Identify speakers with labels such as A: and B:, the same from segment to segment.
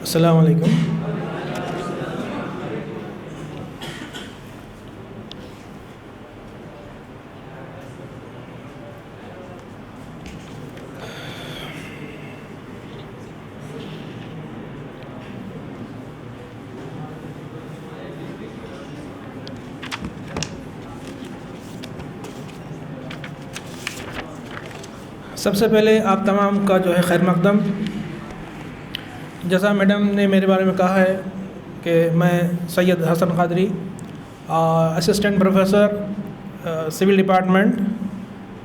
A: अस्सलाम वालेकुम। सबसे पहले आप तमाम का जो है खैर मकदम। जैसा मैडम ने मेरे बारे में कहा है कि मैं Syed Hasan Qadri, assistant professor civil department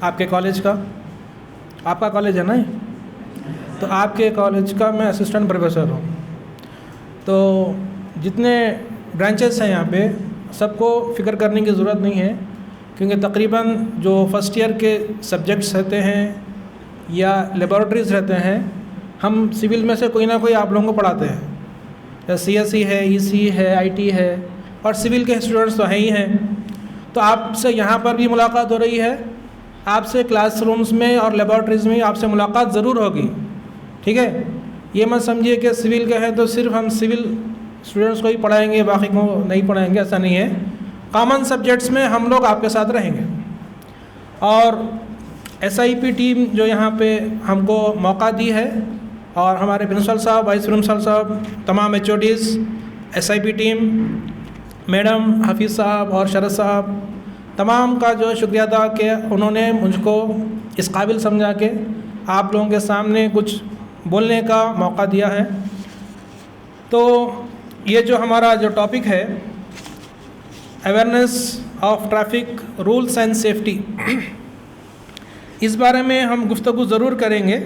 A: आपके कॉलेज का, आपका कॉलेज है ना, तो आपके कॉलेज का मैं असिस्टेंट प्रोफेसर हूँ। तो जितने ब्रांचेस हैं यहाँ पे सबको फ़िक्र करने की ज़रूरत नहीं है, क्योंकि तकरीबन जो फ़र्स्ट ईयर के सब्जेक्ट्स रहते हैं या लेबॉरेटरीज़ रहते हैं, हम सिविल में से कोई ना कोई आप लोगों को पढ़ाते हैं। जैसे CSE है, EC है, IT है, और सिविल के स्टूडेंट्स तो हैं ही हैं। तो आपसे यहाँ पर भी मुलाकात हो रही है, आपसे क्लासरूम्स में और लेबॉरेटरीज़ में आपसे मुलाकात ज़रूर होगी, ठीक है। ये मत समझिए कि सिविल का है तो सिर्फ हम सिविल स्टूडेंट्स को ही पढ़ाएंगे, बाकी को नहीं पढ़ाएंगे, ऐसा नहीं है। कॉमन सब्जेक्ट्स में हम लोग आपके साथ रहेंगे। और SIP टीम जो यहाँ पे हमको मौका दी है, और हमारे प्रिंसिपल साहब, वाइस प्रिंसिपल साहब, तमाम HODs, SIP team, madam Hafeez साहब और शरद साहब, तमाम का जो शुक्रिया अदा कि उन्होंने मुझको इस काबिल समझा के आप लोगों के सामने कुछ बोलने का मौका दिया है। तो ये जो हमारा जो टॉपिक है, awareness of traffic rules and safety, इस बारे में हम गुफ्तगू ज़रूर करेंगे।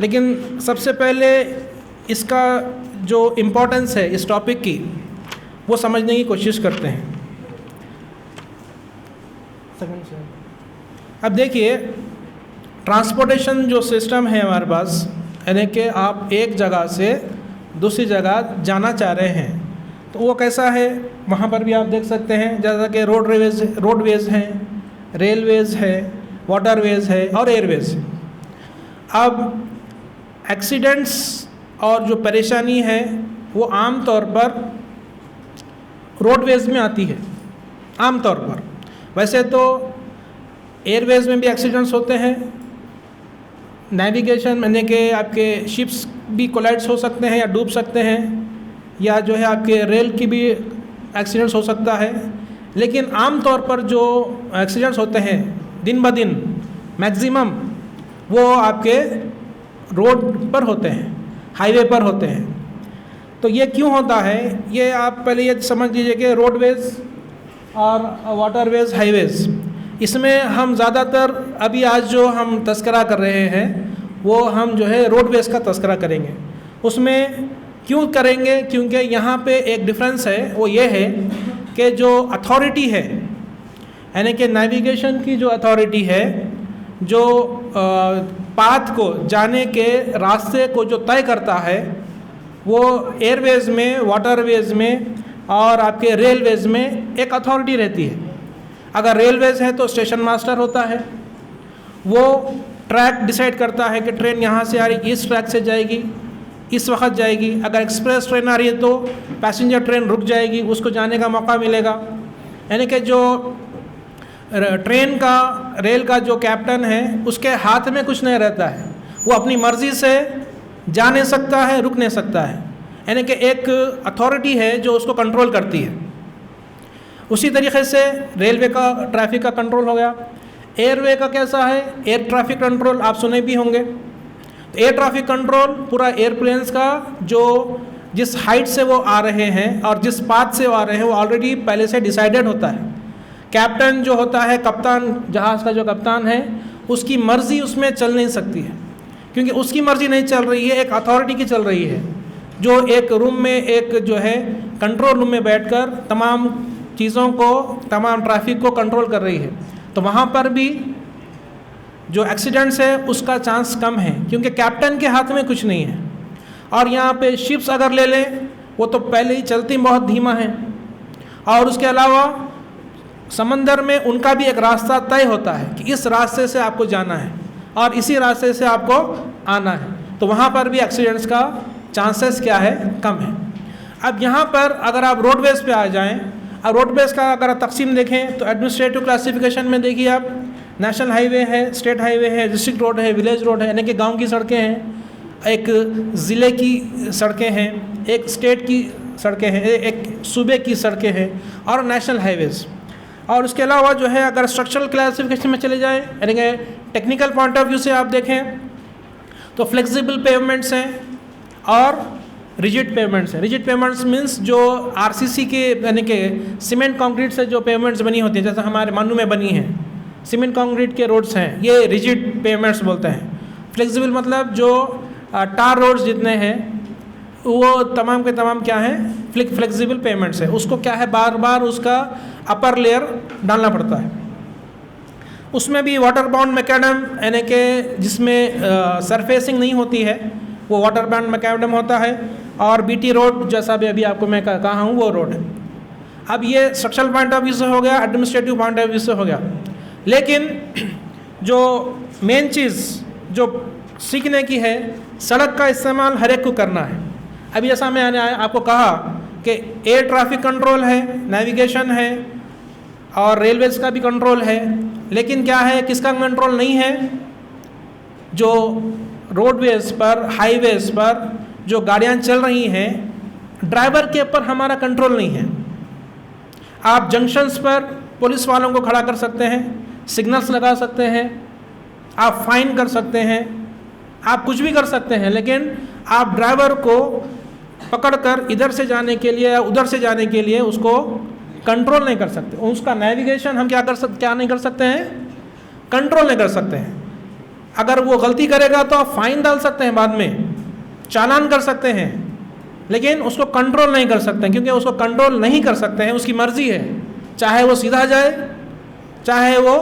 A: लेकिन सबसे पहले इसका जो इम्पोर्टेंस है इस टॉपिक की, वो समझने की कोशिश करते हैं। अब देखिए, ट्रांसपोर्टेशन जो सिस्टम है हमारे पास, यानी कि आप एक जगह से दूसरी जगह जाना चाह रहे हैं, तो वो कैसा है, वहाँ पर भी आप देख सकते हैं। जैसा कि रोडवेज़ हैं, रेलवेज़ है, वाटरवेज़ है और एयरवेज़। अब एक्सीडेंट्स और जो परेशानी है वो आम तौर पर रोडवेज़ में आती है, आम तौर पर। वैसे तो एयरवेज़ में भी एक्सीडेंट्स होते हैं, नेविगेशन यानी कि आपके शिप्स भी कोलाइड्स हो सकते हैं या डूब सकते हैं, या जो है आपके रेल की भी एक्सीडेंट्स हो सकता है। लेकिन आम तौर पर जो एक्सीडेंट्स होते हैं दिन ब दिन मैक्सिमम, वो आपके रोड पर होते हैं, हाईवे पर होते हैं। तो ये क्यों होता है, ये आप पहले ये समझ लीजिए कि रोडवेज़ और वाटरवेज़, हाईवेज़, इसमें हम ज़्यादातर अभी आज जो हम तस्करा कर रहे हैं वो हम जो है रोडवेज़ का तस्करा करेंगे। उसमें क्यों करेंगे, क्योंकि यहाँ पे एक डिफरेंस है, वो ये है कि जो अथॉरिटी है, यानी कि नेविगेशन की जो अथॉरिटी है, जो पाथ को, जाने के रास्ते को जो तय करता है, वो एयरवेज़ में, वाटरवेज़ में और आपके रेलवेज़ में एक अथॉरिटी रहती है। अगर रेलवेज़ है तो स्टेशन मास्टर होता है, वो ट्रैक डिसाइड करता है कि ट्रेन यहाँ से आ रही, इस ट्रैक से जाएगी, इस वक्त जाएगी। अगर एक्सप्रेस ट्रेन आ रही है तो पैसेंजर ट्रेन रुक जाएगी, उसको जाने का मौका मिलेगा। यानी कि जो ट्रेन का, रेल का जो कैप्टन है, उसके हाथ में कुछ नहीं रहता है, वो अपनी मर्ज़ी से जा नहीं सकता है, रुक नहीं सकता है। यानी कि एक अथॉरिटी है जो उसको कंट्रोल करती है। उसी तरीके से रेलवे का ट्रैफिक का कंट्रोल हो गया। एयरवे का कैसा है, एयर ट्रैफिक कंट्रोल आप सुने भी होंगे। तो एयर ट्रैफिक कंट्रोल पूरा एयरप्लेन्स का जो जिस हाइट से वो आ रहे हैं और जिस पाथ से वो आ रहे हैं, वो ऑलरेडी पहले से डिसाइडेड होता है। कैप्टन जो होता है, कप्तान, जहाज़ का जो कप्तान है, उसकी मर्ज़ी उसमें चल नहीं सकती है, क्योंकि उसकी मर्ज़ी नहीं चल रही है, एक अथॉरिटी की चल रही है, जो एक रूम में, एक जो है कंट्रोल रूम में बैठकर तमाम चीज़ों को, तमाम ट्रैफिक को कंट्रोल कर रही है। तो वहाँ पर भी जो एक्सीडेंट्स है उसका चांस कम है, क्योंकि कैप्टन के हाथ में कुछ नहीं है। और यहाँ पे शिप्स अगर ले लें, वो तो पहले ही चलती बहुत धीमा है, और उसके अलावा समंदर में उनका भी एक रास्ता तय होता है कि इस रास्ते से आपको जाना है और इसी रास्ते से आपको आना है। तो वहाँ पर भी एक्सीडेंट्स का चांसेस क्या है, कम है। अब यहाँ पर अगर आप रोडवेज पे आ जाएं, अब रोडवेज का अगर आप तकसीम देखें तो एडमिनिस्ट्रेटिव क्लासिफिकेशन में देखिए आप, नेशनल हाईवे है, स्टेट हाईवे है, डिस्ट्रिक्ट रोड है, विलेज रोड है, यानी कि गांव की सड़कें हैं, एक ज़िले की सड़कें हैं, एक स्टेट की सड़कें हैं, एक सूबे की सड़कें हैं, और नेशनल हाईवेज़। और उसके अलावा जो है अगर स्ट्रक्चरल क्लासिफिकेशन में चले जाएँ, यानी कि टेक्निकल पॉइंट ऑफ व्यू से आप देखें तो फ्लेक्सिबल पेवमेंट्स हैं और रिजिड पेवमेंट्स हैं। रिजिड पेवमेंट्स मीन्स जो आरसीसी के यानी कि सीमेंट कंक्रीट से जो पेवमेंट्स बनी होती हैं, जैसे हमारे मानू में बनी हैं, सीमेंट कंक्रीट के रोड्स हैं, ये रिजिड पेवमेंट्स बोलते हैं। फ्लेक्सिबल मतलब जो टार रोड्स जितने हैं वो तमाम के तमाम क्या हैं, फ्लेक्सिबल पेवमेंट्स है। उसको क्या है, बार बार उसका अपर लेयर डालना पड़ता है। उसमें भी वाटर बाउंड मैकेडम यानी कि जिसमें सरफेसिंग नहीं होती है, वो वाटर बाउंड मैकेडम होता है। और बीटी रोड जैसा भी अभी आपको मैं कहा हूँ वो रोड है। अब ये स्ट्रक्चरल पॉइंट ऑफ व्यू से हो गया, एडमिनिस्ट्रेटिव पॉइंट ऑफ व्यू से हो गया। लेकिन जो मेन चीज़ जो सीखने की है, सड़क का इस्तेमाल हर एक को करना है। अभी जैसा मैंने आपको कहा कि एयर ट्रैफिक कंट्रोल है, नेविगेशन है और रेलवेज़ का भी कंट्रोल है, लेकिन क्या है, किसका कंट्रोल नहीं है, जो रोडवेज़ पर, हाईवेज़ पर जो गाड़ियाँ चल रही हैं, ड्राइवर के ऊपर हमारा कंट्रोल नहीं है। आप जंक्शंस पर पुलिस वालों को खड़ा कर सकते हैं, सिग्नल्स लगा सकते हैं, आप फाइन कर सकते हैं, आप कुछ भी कर सकते हैं, लेकिन आप ड्राइवर को पकड़कर इधर से जाने के लिए या उधर से जाने के लिए उसको कंट्रोल नहीं कर सकते। उसका नेविगेशन हम क्या नहीं कर सकते हैं, कंट्रोल नहीं कर सकते हैं। अगर वो गलती करेगा तो आप फाइन डाल सकते हैं, बाद में चालान कर सकते हैं, लेकिन उसको कंट्रोल नहीं कर सकते हैं, क्योंकि उसको कंट्रोल नहीं कर सकते हैं। उसकी मर्ज़ी है, चाहे वो सीधा जाए, चाहे वो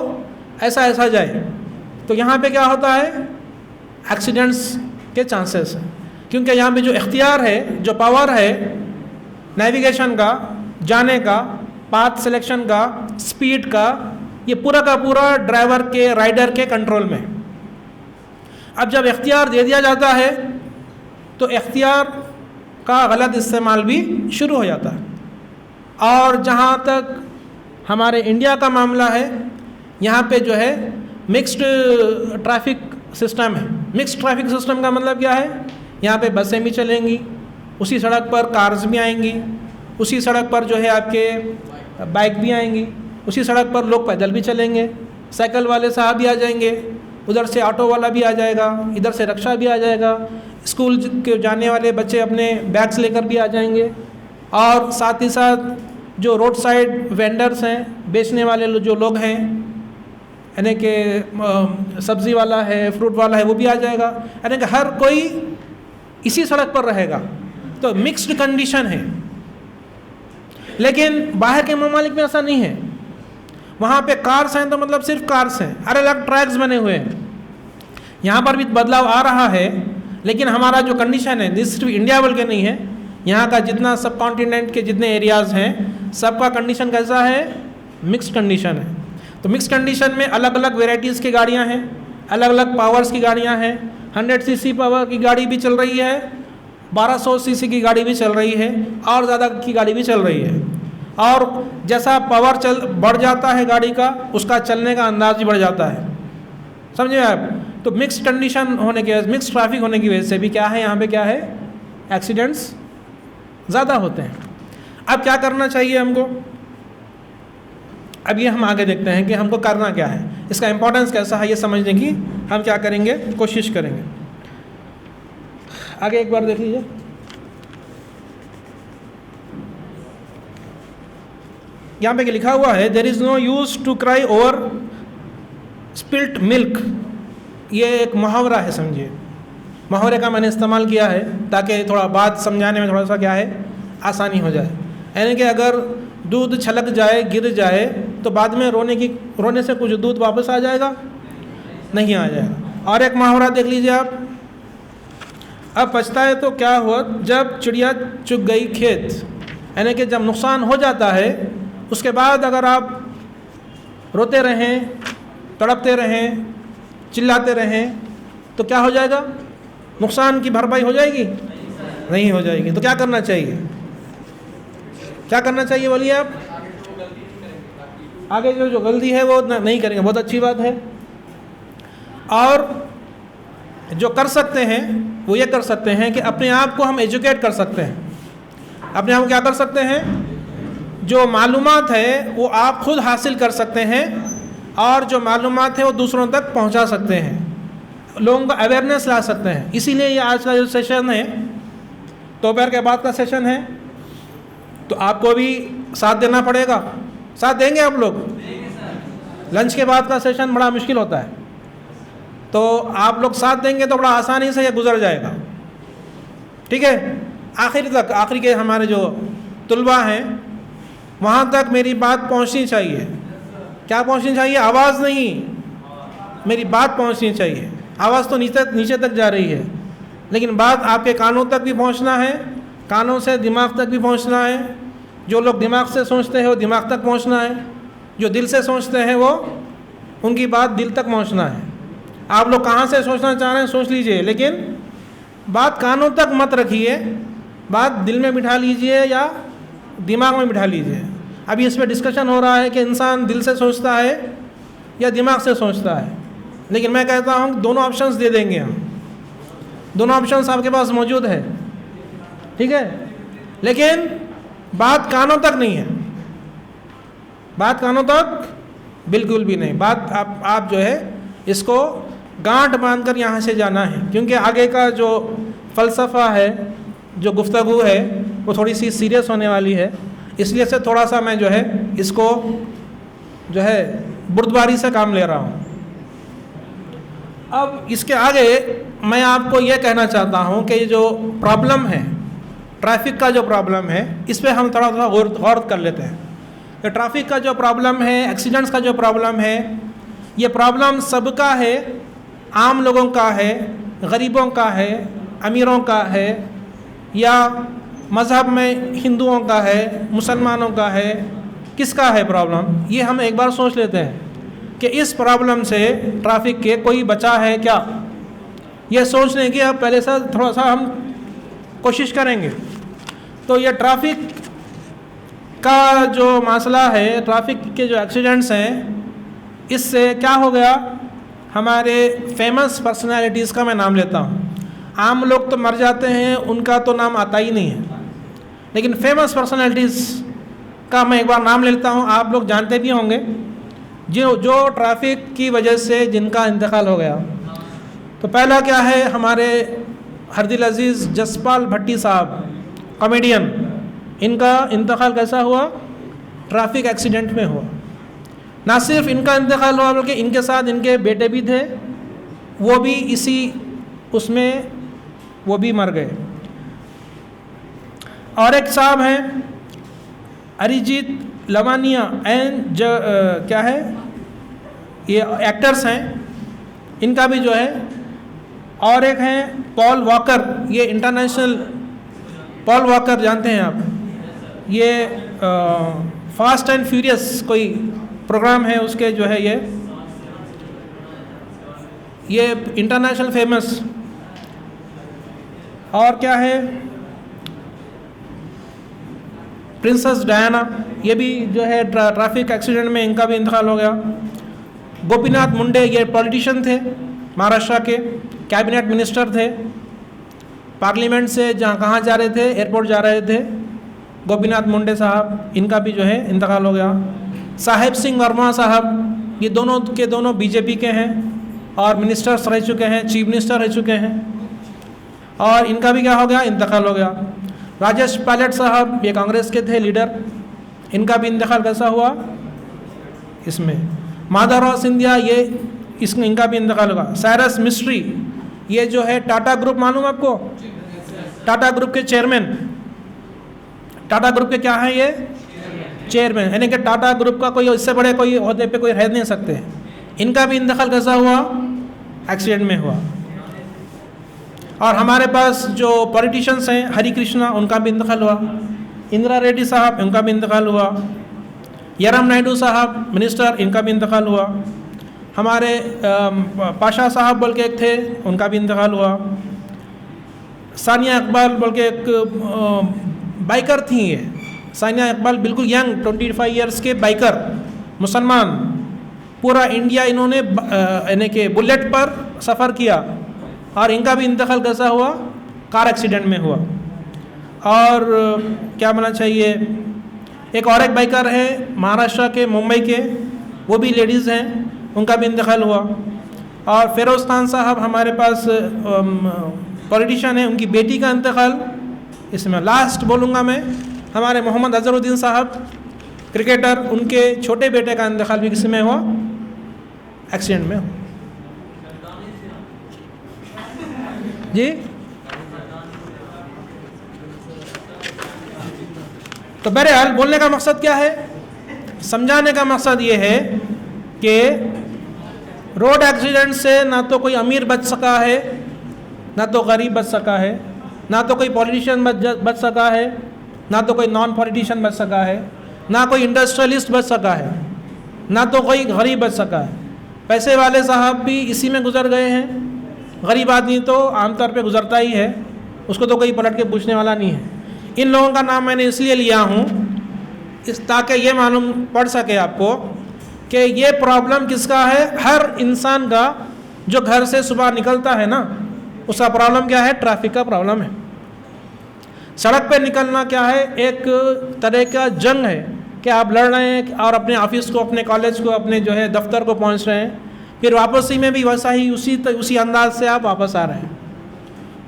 A: ऐसा जाए। तो यहाँ पे क्या होता है, एक्सीडेंट्स के चांसेस हैं, क्योंकि यहाँ पे जो इख्तियार है, जो पावर है नेविगेशन का, जाने का, पाथ सिलेक्शन का, स्पीड का, ये पूरा का पूरा ड्राइवर के, राइडर के कंट्रोल में। अब जब इख्तियार दे दिया जाता है तो इख्तियार का गलत इस्तेमाल भी शुरू हो जाता है। और जहाँ तक हमारे इंडिया का मामला है, यहाँ पे जो है मिक्स्ड ट्रैफिक सिस्टम है। मिक्स्ड ट्रैफिक सिस्टम का मतलब क्या है, यहाँ पे बसें भी चलेंगी, उसी सड़क पर कार्स भी आएंगी, उसी सड़क पर जो है आपके बाइक भी आएंगी, उसी सड़क पर लोग पैदल भी चलेंगे, साइकिल वाले साहब भी आ जाएंगे, उधर से ऑटो वाला भी आ जाएगा, इधर से रिक्शा भी आ जाएगा, स्कूल के जाने वाले बच्चे अपने बैग्स लेकर भी आ जाएंगे, और साथ ही साथ जो रोड साइड वेंडर्स हैं, बेचने वाले जो लोग हैं, यानी कि सब्ज़ी वाला है, फ्रूट वाला है, वो भी आ जाएगा। यानी कि हर कोई इसी सड़क पर रहेगा। तो मिक्स्ड कंडीशन है। लेकिन बाहर के ममालिक में ऐसा नहीं है। वहाँ पे कार्स हैं तो मतलब सिर्फ कार्स हैं, अलग अलग ट्रैक्स बने हुए हैं। यहाँ पर भी बदलाव आ रहा है, लेकिन हमारा जो कंडीशन है, ये सिर्फ इंडिया बोल के नहीं है, यहाँ का जितना सब कॉन्टिनेंट के जितने एरियाज़ हैं, सबका कंडीशन कैसा है, मिक्स्ड कंडीशन है। तो मिक्स कंडीशन में अलग अलग वेराइटीज़ की गाड़ियाँ हैं, अलग अलग पावर्स की गाड़ियाँ हैं। 100 सीसी पावर की गाड़ी भी चल रही है, 1200 सीसी की गाड़ी भी चल रही है, और ज़्यादा की गाड़ी भी चल रही है। और जैसा पावर बढ़ जाता है गाड़ी का, उसका चलने का अंदाज भी बढ़ जाता है। समझे आप? तो मिक्स कंडीशन होने की वजह, मिक्स ट्रैफिक होने की वजह से भी क्या है, यहाँ पे क्या है, एक्सीडेंट्स ज़्यादा होते हैं। अब क्या करना चाहिए हमको? अब ये हम आगे देखते हैं कि हमको करना क्या है, इसका इम्पोर्टेंस कैसा है, ये समझने की हम क्या करेंगे, कोशिश करेंगे। आगे एक बार देख लीजिए। यहाँ पे लिखा हुआ है, there is no use to cry over spilt milk. ये एक मुहावरा है, समझिए। मुहावरे का मैंने इस्तेमाल किया है ताकि थोड़ा बात समझाने में थोड़ा सा क्या है, आसानी हो जाए। यानी कि अगर दूध छलक जाए, गिर जाए, तो बाद में रोने से कुछ दूध वापस आ जाएगा? नहीं आ जाएगा। और एक मुहावरा देख लीजिए आप, अब पछताए तो क्या हुआ जब चिड़िया चुग गई खेत। यानी कि जब नुकसान हो जाता है, उसके बाद अगर आप रोते रहें, तड़पते रहें, चिल्लाते रहें, तो क्या हो जाएगा? नुकसान की भरपाई हो जाएगी? नहीं हो जाएगी। तो क्या करना चाहिए, क्या करना चाहिए बोलिए आप? आगे जो गलती है वो नहीं करेंगे, बहुत अच्छी बात है। और जो कर सकते हैं वो ये कर सकते हैं कि अपने आप को हम एजुकेट कर सकते हैं। अपने आप को क्या कर सकते हैं, जो मालूमात है वो आप खुद हासिल कर सकते हैं और जो मालूमात है वो दूसरों तक पहुंचा सकते हैं, लोगों का अवेयरनेस ला सकते हैं। इसीलिए ये आज का जो सेशन है, दोपहर के बाद का सेशन है, तो आपको भी साथ देना पड़ेगा। साथ देंगे आप लोग? लंच के बाद का सेशन बड़ा मुश्किल होता है, तो आप लोग साथ देंगे तो बड़ा आसानी से ये गुजर जाएगा। ठीक है, आखिर तक, आखिर के हमारे जो तुलबा हैं वहाँ तक मेरी बात पहुँचनी चाहिए। क्या पहुँचनी चाहिए? आवाज़ नहीं, मेरी बात पहुँचनी चाहिए। आवाज़ तो नीचे तक जा रही है, लेकिन बात आपके कानों तक भी पहुँचना है, कानों से दिमाग तक भी पहुँचना है। जो लोग दिमाग से सोचते हैं वो दिमाग तक पहुँचना है, जो दिल से सोचते हैं वो उनकी बात दिल तक पहुँचना है। आप लोग कहाँ से सोचना चाह रहे हैं सोच लीजिए, लेकिन बात कानों तक मत रखिए, बात दिल में बिठा लीजिए या दिमाग में बिठा लीजिए। अभी इस पर डिस्कशन हो रहा है कि इंसान दिल से सोचता है या दिमाग से सोचता है, लेकिन मैं कहता हूँ दोनों ऑप्शंस दे देंगे हम, दोनों ऑप्शंस आपके पास मौजूद है। ठीक है, लेकिन बात कानों तक नहीं है, बात कानों तक बिल्कुल भी नहीं। बात आप जो है इसको गांठ बांधकर यहाँ से जाना है, क्योंकि आगे का जो फ़लसफ़ा है, जो गुफ्तगू है, वो थोड़ी सी सीरियस होने वाली है। इसलिए से थोड़ा सा मैं जो है इसको जो है बुर्दबारी से काम ले रहा हूँ। अब इसके आगे मैं आपको ये कहना चाहता हूँ कि ये जो प्रॉब्लम है, ट्रैफिक का जो प्रॉब्लम है, इस पर हम थोड़ा गौर कर लेते हैं। तो ट्रैफिक का जो प्रॉब्लम है, एक्सीडेंट्स का जो प्रॉब्लम है, ये प्रॉब्लम सबका है, आम लोगों का है, गरीबों का है, अमीरों का है, या मज़हब में हिंदुओं का है, मुसलमानों का है, किसका है प्रॉब्लम? ये हम एक बार सोच लेते हैं कि इस प्रॉब्लम से ट्रैफिक के कोई बचा है क्या? ये सोचने की अब पहले से थोड़ा सा हम कोशिश करेंगे। तो ये ट्रैफिक का जो मसला है, ट्रैफिक के जो एक्सीडेंट्स हैं, इससे क्या हो गया, हमारे फेमस पर्सनालिटीज़ का मैं नाम लेता हूँ। आम लोग तो मर जाते हैं, उनका तो नाम आता ही नहीं है, लेकिन फेमस पर्सनालिटीज़ का मैं एक बार नाम लेता हूँ, आप लोग जानते भी होंगे, जो ट्रैफिक की वजह से जिनका इंतकाल हो गया। तो पहला क्या है, हमारे हरदिल अजीज़ जसपाल भट्टी साहब, कॉमेडियन, इनका इंतकाल कैसा हुआ? ट्रैफिक एक्सीडेंट में हुआ। ना सिर्फ इनका इंतकाल हुआ बल्कि इनके साथ इनके बेटे भी थे, वो भी इसी उसमें वो भी मर गए। और एक साहब हैं अरिजीत लवानिया क्या है, ये एक्टर्स हैं, इनका भी जो है। और एक हैं पॉल वॉकर, ये इंटरनेशनल, पॉल वॉकर जानते हैं आप, ये फास्ट एंड फ्यूरियस कोई प्रोग्राम है उसके जो है ये इंटरनेशनल फेमस। और क्या है, प्रिंसेस डायना, ये भी जो है ट्रैफिक एक्सीडेंट में इनका भी इंतकाल हो गया। गोपीनाथ मुंडे, ये पॉलिटिशियन थे, महाराष्ट्र के कैबिनेट मिनिस्टर थे, पार्लियामेंट से जहाँ कहाँ जा रहे थे, एयरपोर्ट जा रहे थे, गोपीनाथ मुंडे साहब, इनका भी जो है इंतकाल हो गया। साहिब सिंह वर्मा साहब, ये दोनों के दोनों बीजेपी के हैं और मिनिस्टर्स रह चुके हैं, चीफ मिनिस्टर रह चुके हैं, और इनका भी क्या हो गया, इंतकाल हो गया। राजेश पायलट साहब, ये कांग्रेस के थे लीडर, इनका भी इंतकाल कैसा हुआ इसमें। माधवराव सिंधिया, ये इनका भी इंतकाल होगा। साइरस मिस्ट्री, ये जो है टाटा ग्रुप, मालूम आपको, टाटा ग्रुप के चेयरमैन, टाटा ग्रुप के क्या हैं ये चेयरमैन, यानी कि टाटा ग्रुप का कोई इससे बड़े कोई ओहदे पे कोई रह नहीं सकते। इनका भी इंतकाल कैसा हुआ, एक्सीडेंट में हुआ। और हमारे पास जो पॉलिटिशियंस हैं, हरि कृष्णा, उनका भी इंतकाल हुआ। इंदिरा रेड्डी साहब, उनका भी इंतकाल हुआ। यरम नायडू साहब मिनिस्टर, इनका भी इंतकाल हुआ। हमारे पाशा साहब बोल के एक थे, उनका भी इंतकाल हुआ। सानिया इकबाल बोल के एक बाइकर थी। ये सानिया इकबाल बिल्कुल यंग 25 ईयर्स के बाइकर मुसलमान, पूरा इंडिया इन्होंने यानी कि बुलेट पर सफ़र किया और इनका भी इंतकाल कैसा हुआ, कार एक्सीडेंट में हुआ। और क्या बोलना चाहिए, एक और एक बाइकर है महाराष्ट्र के, मुंबई के, वो भी लेडीज़ हैं, उनका भी इंतकाल हुआ। और फ़िरोज़ खान साहब हमारे पास पॉलिटिशियन है, उनकी बेटी का इंतकाल। इसमें लास्ट बोलूँगा मैं, हमारे मोहम्मद अजहरुद्दीन साहब क्रिकेटर, उनके छोटे बेटे का इंतकाल भी किसी में हुआ, एक्सीडेंट में। जी, तो बहरहाल बोलने का मकसद क्या है, समझाने का मकसद ये है कि रोड एक्सीडेंट से ना तो कोई अमीर बच सका है, ना तो गरीब बच सका है, ना तो कोई पॉलिटिशियन बच सका है, ना तो कोई नॉन पॉलिटिशियन बच सका है, ना कोई इंडस्ट्रियलिस्ट बच सका है, ना तो कोई गरीब बच सका है। पैसे वाले साहब भी इसी में गुजर गए हैं, गरीब आदमी तो आमतौर पे गुजरता ही है, उसको तो कोई पलट के पूछने वाला नहीं है। इन लोगों का नाम मैंने इसलिए लिया हूँ ताकि ये मालूम पड़ सके आपको कि ये प्रॉब्लम किसका है। हर इंसान का जो घर से सुबह निकलता है ना, उसका प्रॉब्लम क्या है, ट्रैफिक का प्रॉब्लम है। सड़क पे निकलना क्या है, एक तरह का जंग है कि आप लड़ रहे हैं और अपने ऑफिस को, अपने कॉलेज को, अपने जो है दफ्तर को पहुंच रहे हैं, फिर वापसी में भी वैसा ही उसी अंदाज से आप वापस आ रहे हैं।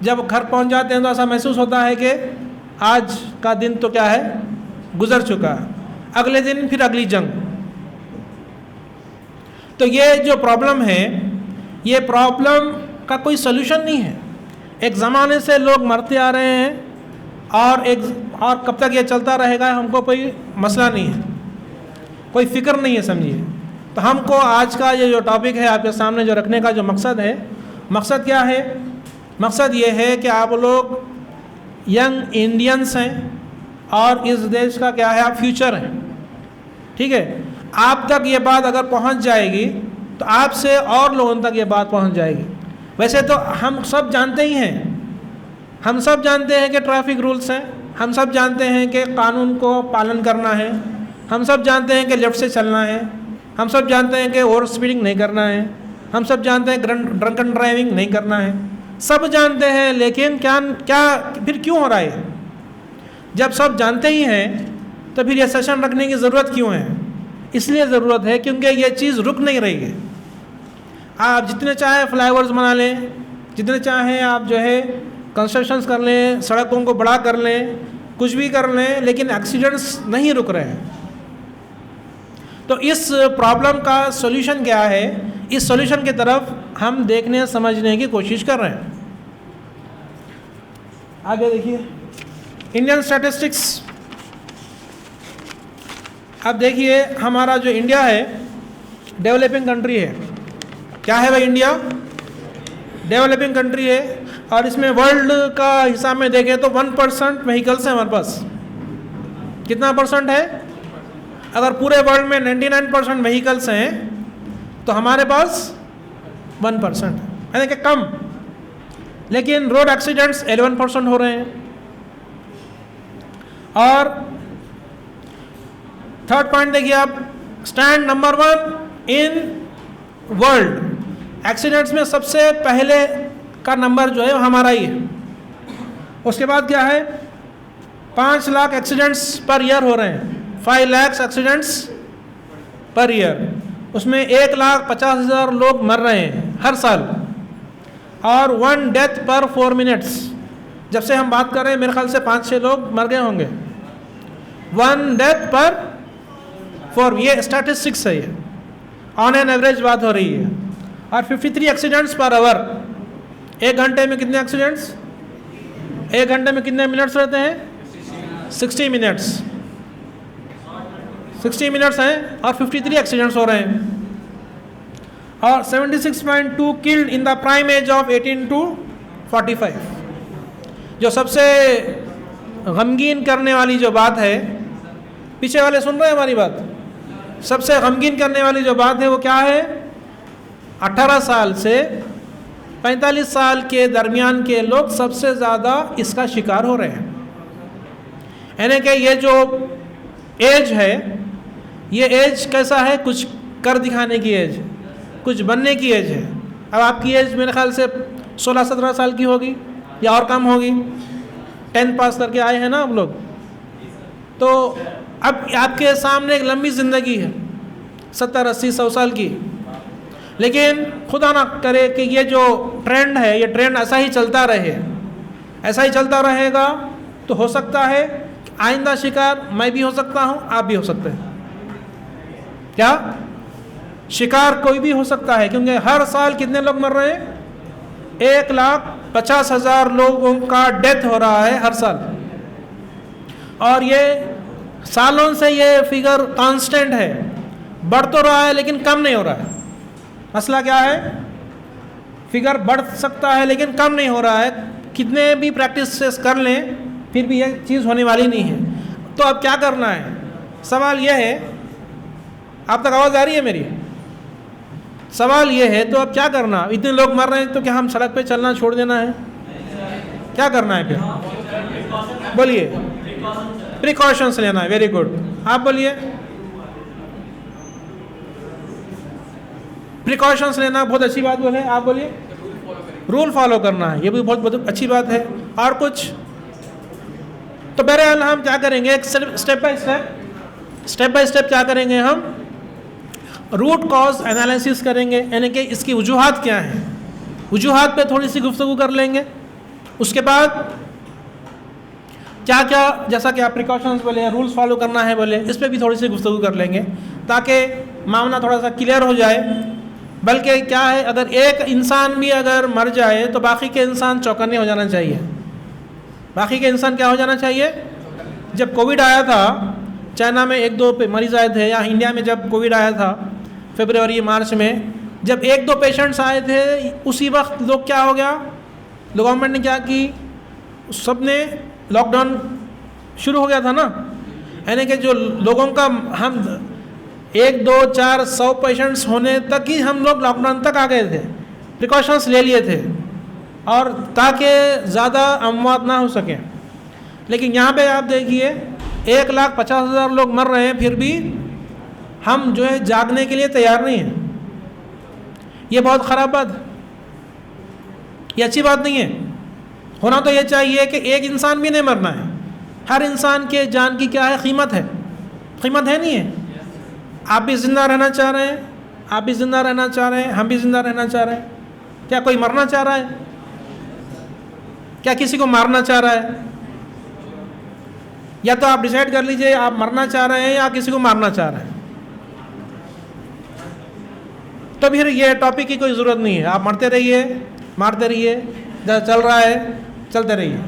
A: जब घर पहुंच जाते हैं तो ऐसा महसूस होता है कि आज का दिन तो क्या है, गुजर चुका है, अगले दिन फिर अगली जंग। तो ये जो प्रॉब्लम है, ये प्रॉब्लम का कोई सलूशन नहीं है। एक ज़माने से लोग मरते आ रहे हैं और कब तक ये चलता रहेगा हमको कोई मसला नहीं है, कोई फ़िक्र नहीं है, समझिए। तो हमको आज का ये जो टॉपिक है आपके सामने जो रखने का जो मकसद है, मकसद क्या है, मकसद ये है कि आप लोग यंग इंडियंस हैं और इस देश का क्या है, आप फ्यूचर हैं, ठीक है। आप तक ये बात अगर पहुंच जाएगी तो आपसे और लोगों तक ये बात पहुंच जाएगी। वैसे तो हम सब जानते ही हैं, हम सब जानते हैं कि ट्रैफिक रूल्स हैं, हम सब जानते हैं कि कानून को पालन करना है, हम सब जानते हैं कि लेफ्ट से चलना है, हम सब जानते हैं कि ओवर स्पीडिंग नहीं करना है, हम सब जानते हैं ड्रंकन ड्राइविंग नहीं करना है, सब जानते हैं। लेकिन क्या फिर क्यों हो रहा है? जब सब जानते ही हैं तो फिर ये सेशन रखने की ज़रूरत क्यों है? इसलिए ज़रूरत है क्योंकि ये चीज़ रुक नहीं रही है। आप जितने चाहे फ्लाईओवर्स बना लें, जितने चाहें आप जो है कंस्ट्रक्शंस कर लें, सड़कों को बड़ा कर लें, कुछ भी कर लें, लेकिन एक्सीडेंट्स नहीं रुक रहे हैं। तो इस प्रॉब्लम का सॉल्यूशन क्या है, इस सॉल्यूशन की तरफ हम देखने समझने की कोशिश कर रहे हैं। आगे देखिए, इंडियन स्टैटिस्टिक्स। अब देखिए, हमारा जो इंडिया है डेवलपिंग कंट्री है। क्या है भाई? इंडिया डेवलपिंग कंट्री है और इसमें वर्ल्ड का हिसाब में देखें तो 1% व्हीकल्स हैं हमारे पास। कितना परसेंट है? अगर पूरे वर्ल्ड में 99% व्हीकल्स हैं तो हमारे पास 1% है, यानी कि कम। लेकिन रोड एक्सीडेंट्स 11% हो रहे हैं। और थर्ड पॉइंट देखिए आप, stand number 1 in world. Accidents में सबसे पहले का नंबर जो है हमारा ही है। उसके बाद क्या है, 5 लाख एक्सीडेंट्स पर ईयर हो रहे हैं, 5 लाख एक्सीडेंट्स पर ईयर। उसमें 1,50,000 लोग मर रहे हैं हर साल और 1 डेथ पर 4 मिनट्स। जब से हम बात कर रहे हैं मेरे ख्याल से 5-6 लोग मर गए होंगे। 1 डेथ पर 4, ये स्टैटिस्टिक्स है, ये ऑन एन एवरेज बात हो रही है। और 53 एक्सीडेंट्स पर आवर। 1 घंटे में कितने एक्सीडेंट्स? 1 घंटे में कितने मिनट्स रहते हैं? 60 मिनट्स। 60 मिनट्स हैं और 53 एक्सीडेंट्स हो रहे हैं। और 76.2 killed in the prime age of 18 to 45। जो सबसे गमगीन करने वाली जो बात है, पीछे वाले सुन रहे हैं हमारी बात? सबसे गमगीन करने वाली जो बात है वो क्या है? 18 साल से 45 साल के दरमियान के लोग सबसे ज़्यादा इसका शिकार हो रहे हैं। यानी कि ये जो एज है, ये एज कैसा है, कुछ कर दिखाने की एज, कुछ बनने की एज है। अब आपकी एज मेरे ख्याल से 16-17 साल की होगी या और कम होगी, 10th पास करके आए हैं ना आप लोग। तो अब आपके सामने एक लंबी ज़िंदगी है, 70-80-100 साल की। लेकिन खुदा ना करे कि ये जो ट्रेंड है, ये ट्रेंड ऐसा ही चलता रहे, ऐसा ही चलता रहेगा तो हो सकता है कि आइंदा शिकार मैं भी हो सकता हूँ, आप भी हो सकते हैं। क्या शिकार कोई भी हो सकता है, क्योंकि हर साल कितने लोग मर रहे हैं? 1,50,000 लोगों का डेथ हो रहा है हर साल, और ये सालों से ये फिगर कांस्टेंट है, बढ़ तो रहा है लेकिन कम नहीं हो रहा है। मसला क्या है? फिगर बढ़ सकता है लेकिन कम नहीं हो रहा है। कितने भी प्रैक्टिस कर लें फिर भी ये चीज़ होने वाली नहीं है। तो अब क्या करना है? सवाल यह है, आप तक आवाज़ आ रही है मेरी? सवाल ये है तो अब क्या करना? इतने लोग मर रहे हैं तो क्या हम सड़क पे चलना छोड़ देना है? क्या करना है फिर? बोलिए। प्रिकॉशंस लेना है। वेरी गुड, आप बोलिए। प्रिकॉशंस लेना बहुत अच्छी बात बोले, आप बोलिए। रूल फॉलो करना है, ये भी बहुत अच्छी बात है। और कुछ? तो बहरहाल हम क्या करेंगे, एक स्टेप बाय स्टेप क्या करेंगे, हम रूट कॉज एनालिसिस करेंगे, यानी कि इसकी वजूहात क्या हैं, वजूहात पे थोड़ी सी गुफ्तगू कर लेंगे। उसके बाद क्या क्या, जैसा कि आप प्रिकॉशंस बोले, रूल्स फॉलो करना है बोले, इस पर भी थोड़ी सी गुफ्तगू कर लेंगे ताकि मामला थोड़ा सा क्लियर हो जाए। बल्कि क्या है, अगर एक इंसान भी अगर मर जाए तो बाकी के इंसान चौकन्ने हो जाना चाहिए। बाकी के इंसान क्या हो जाना चाहिए? जब कोविड आया था, चाइना में 1-2 मरीज़ आए थे, या इंडिया में जब कोविड आया था फरवरी मार्च में, जब 1-2 पेशेंट्स आए थे, उसी वक्त लोग क्या हो गया, गवर्नमेंट ने क्या की, सब ने लॉकडाउन शुरू हो गया था ना। यानी कि जो लोगों का, हम 1-2-4-100 पेशेंट्स होने तक ही हम लोग लॉकडाउन तक आ गए थे, प्रिकॉशंस ले लिए थे, और ताकि ज़्यादा अमवात ना हो सके। लेकिन यहाँ पे आप देखिए 1,50,000 लोग मर रहे हैं, फिर भी हम जो है जागने के लिए तैयार नहीं हैं। ये बहुत ख़राब बात, ये अच्छी बात नहीं है। होना तो ये चाहिए कि एक इंसान भी नहीं मरना है। हर इंसान के जान की क्या है, कीमत है। कीमत है, नहीं है? आप भी ज़िंदा रहना चाह रहे हैं, आप भी ज़िंदा रहना चाह रहे हैं, हम भी ज़िंदा रहना चाह रहे हैं। क्या कोई मरना चाह रहा है? क्या किसी को मारना चाह रहा है? या तो आप डिसाइड कर लीजिए, आप मरना चाह रहे हैं या किसी को मारना चाह रहे हैं। तो फिर ये टॉपिक की कोई ज़रूरत नहीं है। आप मरते रहिए, मारते रहिए, जहाँ चल रहा है चलते रहिए।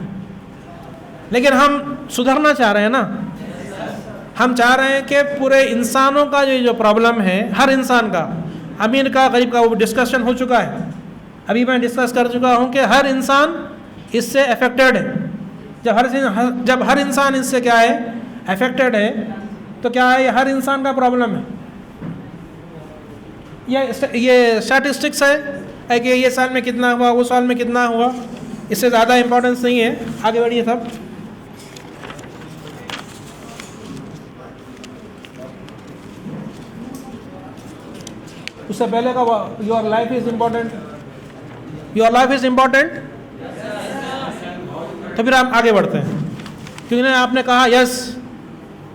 A: लेकिन हम सुधरना चाह रहे हैं ना। हम चाह रहे हैं कि पूरे इंसानों का जो प्रॉब्लम है, हर इंसान का, अमीर का, गरीब का, वो डिस्कशन हो चुका है। अभी मैं डिस्कस कर चुका हूँ कि हर इंसान इससे अफेक्टेड है। जब हर इंसान इससे क्या है, अफेक्टेड है, तो क्या है, ये हर इंसान का प्रॉब्लम है। ये स्टैटिस्टिक्स है कि ये साल में कितना हुआ, वो साल में कितना हुआ, इससे ज़्यादा इम्पोर्टेंस नहीं है। आगे बढ़िए सब। उससे पहले का your life is important, your life is important. तो फिर आप आगे बढ़ते हैं, क्योंकि आपने कहा यस,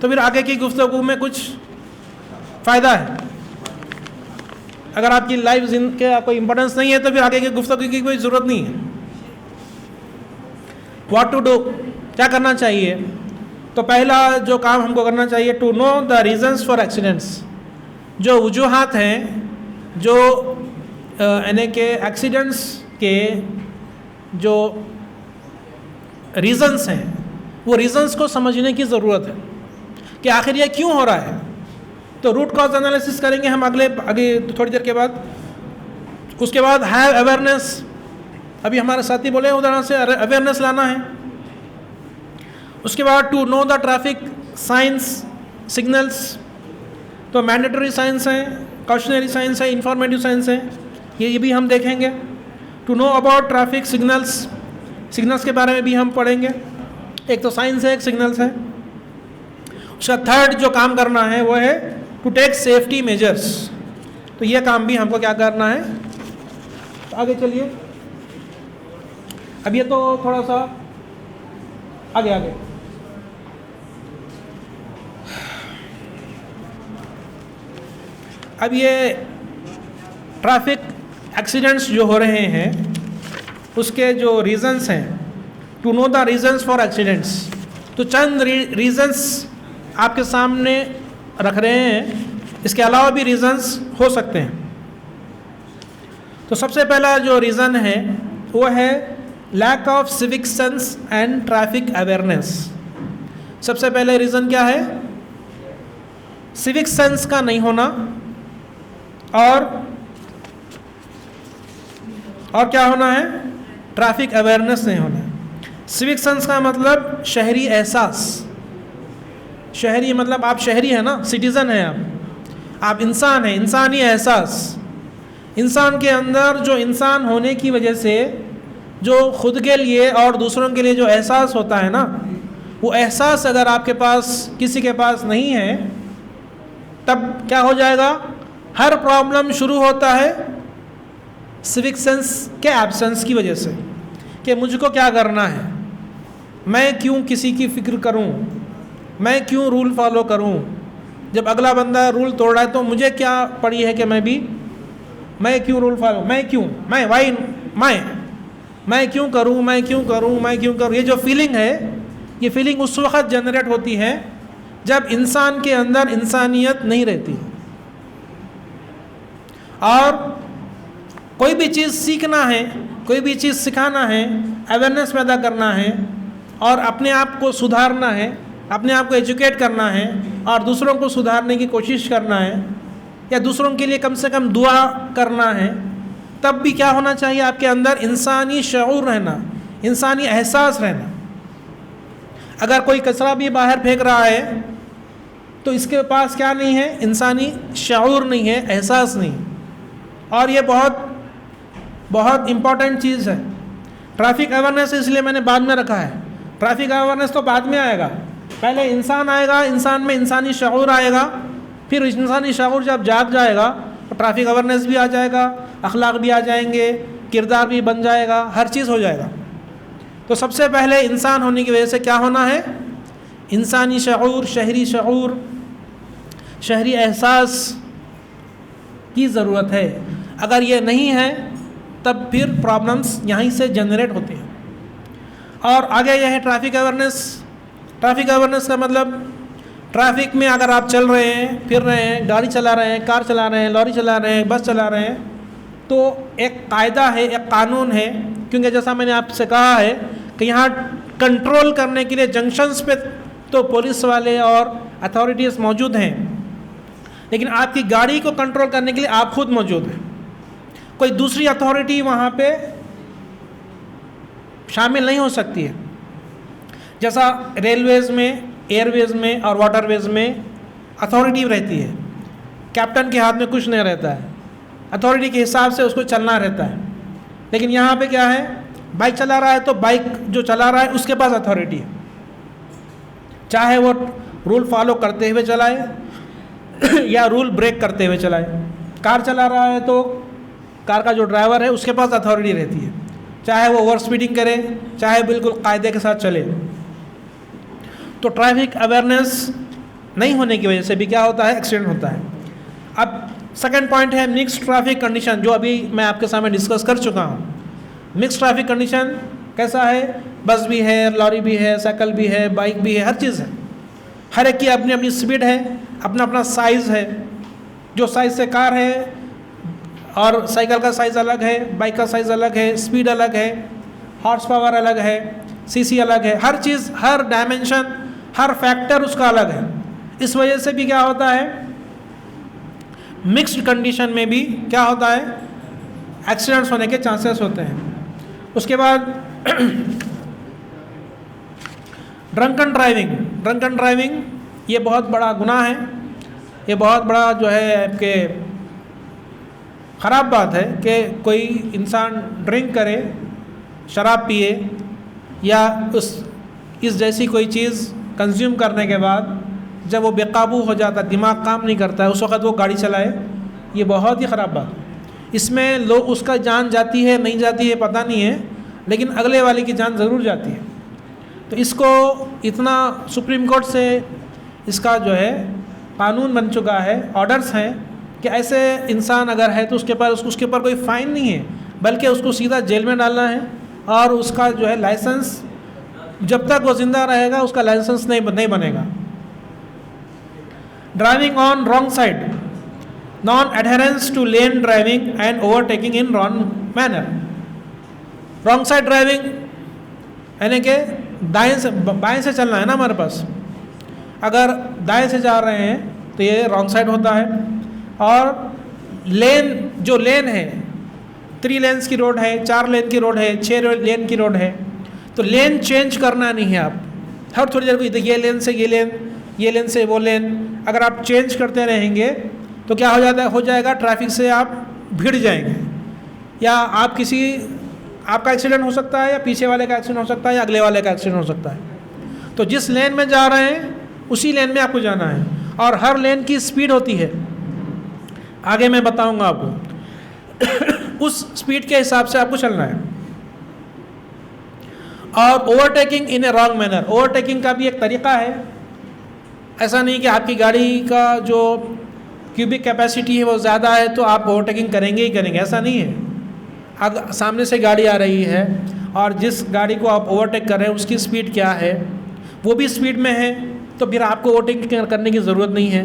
A: तो फिर आगे की गुफ्तगू में कुछ फ़ायदा है। अगर आपकी लाइफ के कोई इम्पोर्टेंस नहीं है तो फिर आगे की गुफ्तगू की कोई ज़रूरत नहीं है। व्हाट टू डू, क्या करना चाहिए? तो पहला जो काम हमको करना चाहिए, to know the reasons for accidents. जो वजूहात हैं, जो यानी कि एक्सीडेंट्स के जो रीज़न्स हैं, वो रीज़न्स को समझने की ज़रूरत है कि आखिर ये क्यों हो रहा है। तो रूट कॉज एनालिसिस करेंगे हम आगे थोड़ी देर के बाद। उसके बाद हैव अवेयरनेस, अभी हमारे साथी बोले उदाहरण से अवेयरनेस लाना है। उसके बाद to know the traffic science signals, तो मैंडेटरी साइंस है, कॉशनरी साइंस है, इंफॉर्मेटिव साइंस है, ये भी हम देखेंगे। To know about traffic signals, signals के बारे में भी हम पढ़ेंगे। एक तो साइंस है, एक सिग्नल्स है। उसका थर्ड जो काम करना है वो है टू टेक सेफ्टी मेजर्स। तो ये काम भी हमको क्या करना है। तो आगे चलिए, अब ये तो थोड़ा सा आगे आगे अब ये ट्रैफिक एक्सीडेंट्स जो हो रहे हैं उसके जो रीज़न्स हैं, to know the reasons for accidents. तो चंद रीज़न्स आपके सामने रख रहे हैं, इसके अलावा भी रीज़न्स हो सकते हैं। तो सबसे पहला जो रीज़न है वो है lack of civic sense and traffic awareness. सबसे पहले रीज़न क्या है? सिविक सेंस का नहीं होना और क्या होना है? ट्रैफिक अवेयरनेस नहीं होना है। सिविक सेंस का मतलब शहरी एहसास। शहरी मतलब आप शहरी हैं ना, सिटीज़न हैं आप इंसान हैं, इंसानी एहसास। इंसान के अंदर जो इंसान होने की वजह से जो खुद के लिए और दूसरों के लिए जो एहसास होता है ना, वो एहसास अगर आपके पास किसी के पास नहीं है तब क्या हो जाएगा? हर प्रॉब्लम शुरू होता है सिविक सेंस के एब्सेंस की वजह से, कि मुझको क्या करना है, मैं क्यों किसी की फ़िक्र करूं, मैं क्यों रूल फॉलो करूं। जब अगला बंदा रूल तोड़ रहा है तो मुझे क्या पड़ी है कि मैं क्यों रूल फॉलो, मैं क्यों क्यों करूं। ये जो फीलिंग है, ये फीलिंग उस वक्त जनरेट होती है जब इंसान के अंदर इंसानियत नहीं रहती। और कोई भी चीज़ सीखना है, कोई भी चीज़ सिखाना है, अवेयरनेस पैदा करना है और अपने आप को सुधारना है, अपने आप को एजुकेट करना है और दूसरों को सुधारने की कोशिश करना है या दूसरों के लिए कम से कम दुआ करना है, तब भी क्या होना चाहिए? आपके अंदर इंसानी शऊर रहना, इंसानी एहसास रहना। अगर कोई कचरा भी बाहर फेंक रहा है तो इसके पास क्या नहीं है? इंसानी शऊर नहीं है, एहसास नहीं। और ये बहुत इम्पॉर्टेंट चीज़ है। ट्रैफिक अवेयरनेस इसलिए मैंने बाद में रखा है। ट्रैफिक अवेयरनेस तो बाद में आएगा, पहले इंसान आएगा, इंसान में इंसानी शऊर आएगा, फिर इंसानी शऊर जब जाग जाएगा तो ट्रैफिक अवेयरनेस भी आ जाएगा, अखलाक भी आ जाएंगे, किरदार भी बन जाएगा, हर चीज़ हो जाएगा। तो सबसे पहले इंसान होने की वजह से क्या होना है? इंसानी शऊर, शहरी एहसास की ज़रूरत है। अगर ये नहीं है तब फिर प्रॉब्लम्स यहीं से जनरेट होते हैं। और आगे यह है ट्रैफिक अवेयरनेस। ट्रैफिक अवेयरनेस का मतलब ट्रैफिक में अगर आप चल रहे हैं, फिर रहे हैं, गाड़ी चला रहे हैं, कार चला रहे हैं, लॉरी चला रहे हैं, बस चला रहे हैं, तो एक कायदा है, एक कानून है। क्योंकि जैसा मैंने आपसे कहा है कि यहाँ कंट्रोल करने के लिए जंक्शंस पे तो पुलिस वाले और अथॉरिटीज़ मौजूद हैं, लेकिन आपकी गाड़ी को कंट्रोल करने के लिए आप खुद मौजूद हैं। कोई दूसरी अथॉरिटी वहाँ पे शामिल नहीं हो सकती है। जैसा रेलवेज़ में, एयरवेज़ में और वाटरवेज़ में अथॉरिटी रहती है, कैप्टन के हाथ में कुछ नहीं रहता है, अथॉरिटी के हिसाब से उसको चलना रहता है। लेकिन यहाँ पे क्या है? बाइक चला रहा है तो बाइक जो चला रहा है उसके पास अथॉरिटी है, चाहे वो रूल फॉलो करते हुए चलाए या रूल ब्रेक करते हुए चलाए। कार चला रहा है तो कार का जो ड्राइवर है उसके पास अथॉरिटी रहती है, चाहे वो ओवर स्पीडिंग करे, चाहे बिल्कुल कायदे के साथ चले। तो ट्रैफिक अवेयरनेस नहीं होने की वजह से भी क्या होता है? एक्सीडेंट होता है। अब सेकंड पॉइंट है मिक्स्ड ट्रैफिक कंडीशन, जो अभी मैं आपके सामने डिस्कस कर चुका हूँ। मिक्स्ड ट्रैफिक कंडीशन कैसा है? बस भी है, लॉरी भी है, साइकिल भी है, बाइक भी है, हर चीज़ है। हर एक की अपनी अपनी स्पीड है, अपना अपना साइज़ है। जो साइज़ से कार है और साइकिल का साइज़ अलग है, बाइक का साइज़ अलग है, स्पीड अलग है, हॉर्स पावर अलग है, सीसी अलग है, हर चीज़, हर डायमेंशन, हर फैक्टर उसका अलग है। इस वजह से भी क्या होता है? मिक्स्ड कंडीशन में भी क्या होता है? एक्सीडेंट्स होने के चांसेस होते हैं। उसके बाद ड्रंकन ड्राइविंग ये बहुत बड़ा गुनाह है, ये बहुत बड़ा जो है आपके ख़राब बात है कि कोई इंसान ड्रिंक करे, शराब पिए या इस जैसी कोई चीज़ कंज्यूम करने के बाद जब वो बेकाबू हो जाता, दिमाग काम नहीं करता है, उस वक़्त वो गाड़ी चलाए, ये बहुत ही ख़राब बात है। इसमें लोग उसका जान जाती है नहीं जाती है पता नहीं है, लेकिन अगले वाले की जान ज़रूर जाती है। तो इसको इतना सुप्रीम कोर्ट से इसका जो है कानून बन चुका है, ऑर्डर्स हैं कि ऐसे इंसान अगर है तो उसके ऊपर कोई फ़ाइन नहीं है, बल्कि उसको सीधा जेल में डालना है और उसका जो है लाइसेंस जब तक वो ज़िंदा रहेगा उसका लाइसेंस नहीं बनेगा। Driving on wrong side, non adherence two lane driving and overtaking in wrong manner. Wrong side driving यानी कि बाएं से चलना है ना हमारे पास, अगर दाएं से जा रहे हैं तो ये रॉन्ग साइड होता है। और जो लेन है, 3 लेन्स की रोड है, 4 लेन की रोड है, 6 लेन की रोड है, तो लेन चेंज करना नहीं है। आप हर थोड़ी देर को ये लेन से ये लेन से वो लेन अगर आप चेंज करते रहेंगे तो क्या हो जाएगा, ट्रैफिक से आप भिड़ जाएंगे, या आपका एक्सीडेंट हो सकता है, या पीछे वाले का एक्सीडेंट हो सकता है, या अगले वाले का एक्सीडेंट हो सकता है। तो जिस लेन में जा रहे हैं उसी लेन में आपको जाना है, और हर लेन की स्पीड होती है, आगे मैं बताऊंगा आपको उस स्पीड के हिसाब से आपको चलना है। और ओवरटेकिंग इन ए रॉन्ग मैनर, ओवरटेकिंग का भी एक तरीका है। ऐसा नहीं कि आपकी गाड़ी का जो क्यूबिक कैपेसिटी है वो ज़्यादा है तो आप ओवरटेकिंग करेंगे ही करेंगे, ऐसा नहीं है। अगर सामने से गाड़ी आ रही है और जिस गाड़ी को आप ओवरटेक कर रहे हैं उसकी स्पीड क्या है, वो भी स्पीड में है, तो फिर आपको ओवरटेक करने की ज़रूरत नहीं है,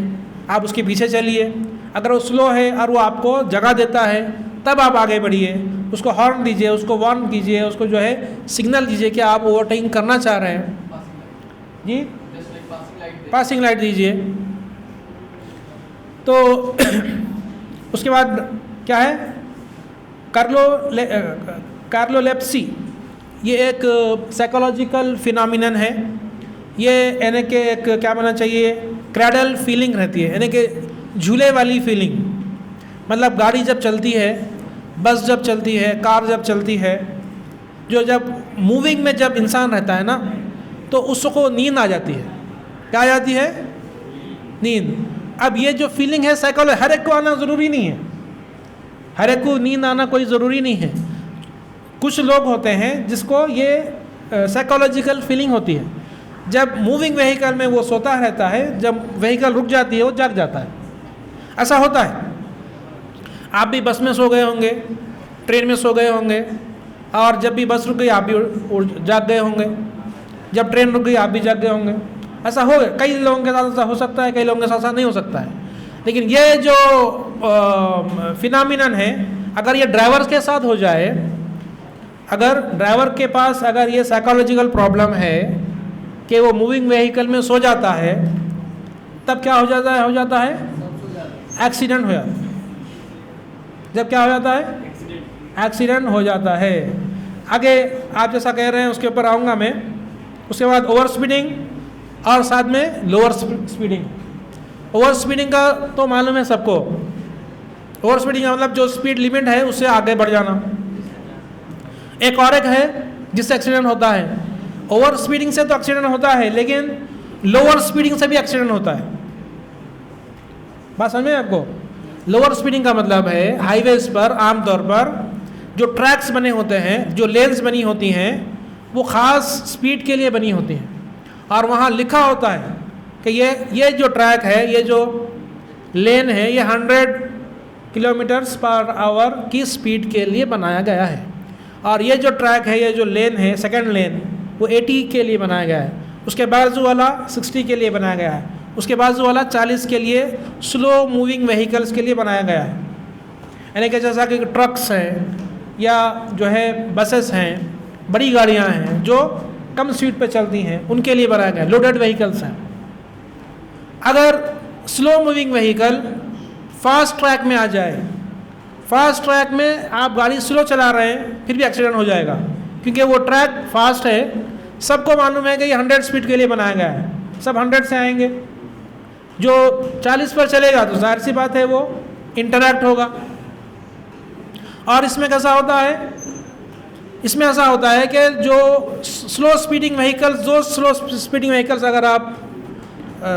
A: आप उसके पीछे चलिए। अगर वो स्लो है और वो आपको जगह देता है तब आप आगे बढ़िए, उसको हॉर्न दीजिए, उसको वार्न कीजिए, उसको जो है सिग्नल दीजिए कि आप ओवरटेकिंग करना चाह रहे हैं जी, पासिंग लाइट दीजिए। तो उसके बाद क्या है, कार्लोलेप्सी, ये एक साइकोलॉजिकल फिनोमिनन है। ये यानी कि एक क्या मानना चाहिए, क्रैडल फीलिंग रहती है, यानी कि झूले वाली फीलिंग। मतलब गाड़ी जब चलती है, बस जब चलती है, कार जब चलती है, जब मूविंग में जब इंसान रहता है ना तो उसको नींद आ जाती है। क्या आ जाती है? नींद। अब ये जो फीलिंग है साइकोलॉजी, हर एक को आना ज़रूरी नहीं है, हर एक को नींद आना कोई ज़रूरी नहीं है। कुछ लोग होते हैं जिसको ये साइकोलॉजिकल फीलिंग होती है। जब मूविंग व्हीकल में वो सोता रहता है, जब व्हीकल रुक जाती है वो जाग जाता है। ऐसा होता है, आप भी बस में सो गए होंगे, ट्रेन में सो गए होंगे, और जब भी बस रुक गई आप भी जाग गए होंगे, जब ट्रेन रुक गई आप भी जाग गए होंगे। ऐसा हो गया, कई लोगों के साथ ऐसा हो सकता है, कई लोगों के साथ ऐसा नहीं हो सकता है। लेकिन ये जो फिनोमिनन है, अगर ये ड्राइवर के साथ हो जाए, अगर ड्राइवर के पास अगर ये साइकोलॉजिकल प्रॉब्लम है कि वो मूविंग व्हीकल में सो जाता है, तब क्या हो जाता है एक्सीडेंट हो जाता है। जब क्या हो जाता है? एक्सीडेंट हो जाता है। आगे आप जैसा कह रहे हैं उसके ऊपर आऊँगा मैं। उसके बाद ओवर स्पीडिंग और साथ में लोअर स्पीडिंग। ओवर स्पीडिंग का तो मालूम है सबको, ओवर स्पीडिंग का मतलब जो स्पीड लिमिट है उससे आगे बढ़ जाना। एक और एक है जिससे एक्सीडेंट होता है। ओवर स्पीडिंग से तो एक्सीडेंट होता है, लेकिन लोअर स्पीडिंग से भी एक्सीडेंट होता है। बात समझ में आपको? लोअर स्पीडिंग का मतलब है हाईवेज पर आमतौर पर जो ट्रैक्स बने होते हैं, जो लेन्स बनी होती हैं, वो ख़ास स्पीड के लिए बनी होती हैं, और वहाँ लिखा होता है कि ये जो ट्रैक है, ये जो लेन है, ये 100 किलोमीटर्स पर आवर की स्पीड के लिए बनाया गया है। और ये जो ट्रैक है, ये जो लेन है, सेकंड लेन, वो 80 के लिए बनाया गया है। उसके बाजू वाला 60 के लिए बनाया गया है। उसके बाजू वाला 40 के लिए स्लो मूविंग व्हीकल्स के लिए बनाया गया है। यानी कि जैसा कि ट्रक्स हैं या जो है बसेस हैं, बड़ी गाड़ियां हैं जो कम स्पीड पे चलती हैं, उनके लिए बनाया गया है। लोडेड व्हीकल्स हैं। अगर slow moving vehicle fast track में आ जाए, फास्ट ट्रैक में आप गाड़ी स्लो चला रहे हैं, फिर भी एक्सीडेंट हो जाएगा, क्योंकि वो ट्रैक फास्ट है। सबको मालूम है कि ये 100 स्पीड के लिए बनाया गया है, सब 100 से आएंगे। जो 40 पर चलेगा तो जाहिर सी बात है वो इंटरैक्ट होगा, और इसमें कैसा होता है, इसमें ऐसा होता है कि जो स्लो स्पीडिंग व्हीकल्स, जो स्लो स्पीडिंग व्हीकल्स अगर आप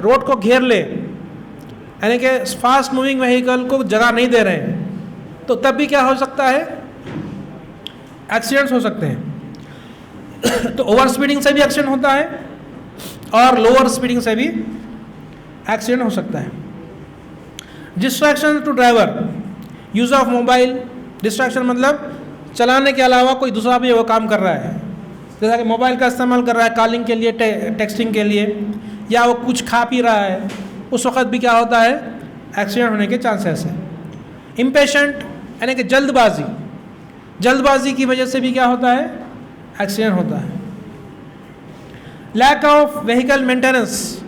A: रोड को घेर ले, यानी कि फास्ट मूविंग व्हीकल को जगह नहीं दे रहे हैं, तो तब भी क्या हो सकता है, एक्सीडेंट्स हो सकते हैं। तो ओवर स्पीडिंग से भी एक्सीडेंट होता है और लोअर स्पीडिंग से भी एक्सीडेंट हो सकता है। Distraction to driver, use of mobile, distraction मतलब चलाने के अलावा कोई दूसरा भी वो काम कर रहा है, जैसा कि मोबाइल का इस्तेमाल कर रहा है कॉलिंग के लिए, टेक्सटिंग के लिए, या वो कुछ खा पी रहा है, उस वक़्त भी क्या होता है, एक्सीडेंट होने के चांसेस हैं। इम्पेशेंट यानी कि जल्दबाजी, जल्दबाजी की वजह से भी क्या होता है, एक्सीडेंट होता है। लैक ऑफ व्हीकल मेंटेनेंस,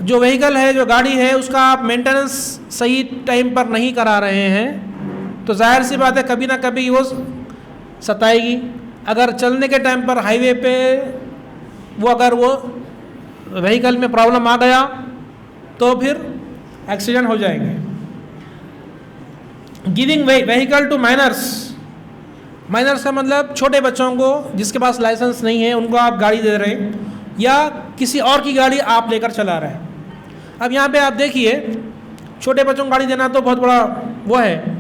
A: जो व्हीकल है, जो गाड़ी है, उसका आप मेंटेनेंस सही टाइम पर नहीं करा रहे हैं तो जाहिर सी बात है कभी ना कभी वो सताएगी। अगर चलने के टाइम पर हाईवे पे वो अगर वो व्हीकल में प्रॉब्लम आ गया तो फिर एक्सीडेंट हो जाएंगे। Giving vehicle to minors, minors का मतलब छोटे बच्चों को जिसके पास लाइसेंस नहीं है उनको आप गाड़ी दे रहे हैं, या किसी और की गाड़ी आप लेकर चला रहे हैं। अब यहाँ पे आप देखिए, छोटे बच्चों को गाड़ी देना तो बहुत बड़ा वो है,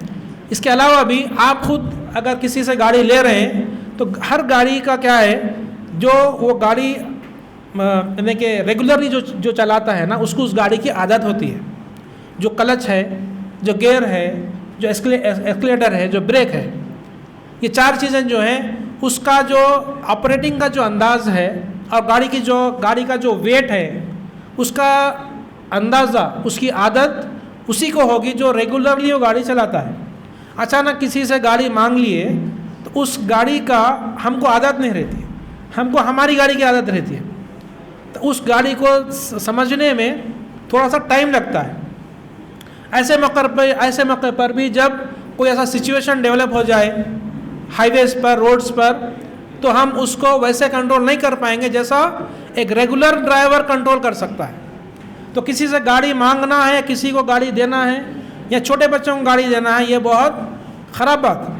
A: इसके अलावा भी आप खुद अगर किसी से गाड़ी ले रहे हैं तो हर गाड़ी का क्या है, जो वो गाड़ी यानी कि रेगुलरली जो चलाता है ना, उसको उस गाड़ी की आदत होती है। जो क्लच है, जो गियर है, जो एक्सीलरेटर है, जो ब्रेक है, ये चार चीज़ें जो हैं उसका जो ऑपरेटिंग का जो अंदाज़ है और गाड़ी का जो वेट है उसका अंदाज़ा, उसकी आदत उसी को होगी जो रेगुलरली वो गाड़ी चलाता है। अचानक किसी से गाड़ी मांग लिए तो उस गाड़ी का हमको आदत नहीं रहती, हमको हमारी गाड़ी की आदत रहती है, तो उस गाड़ी को समझने में थोड़ा सा टाइम लगता है। ऐसे मौके पर भी जब कोई ऐसा सिचुएशन डेवलप हो जाए हाईवेज पर, रोड्स पर, तो हम उसको वैसे कंट्रोल नहीं कर पाएंगे जैसा एक रेगुलर ड्राइवर कंट्रोल कर सकता है। तो किसी से गाड़ी मांगना है, किसी को गाड़ी देना है या छोटे बच्चों को गाड़ी देना है, ये बहुत ख़राब बात है।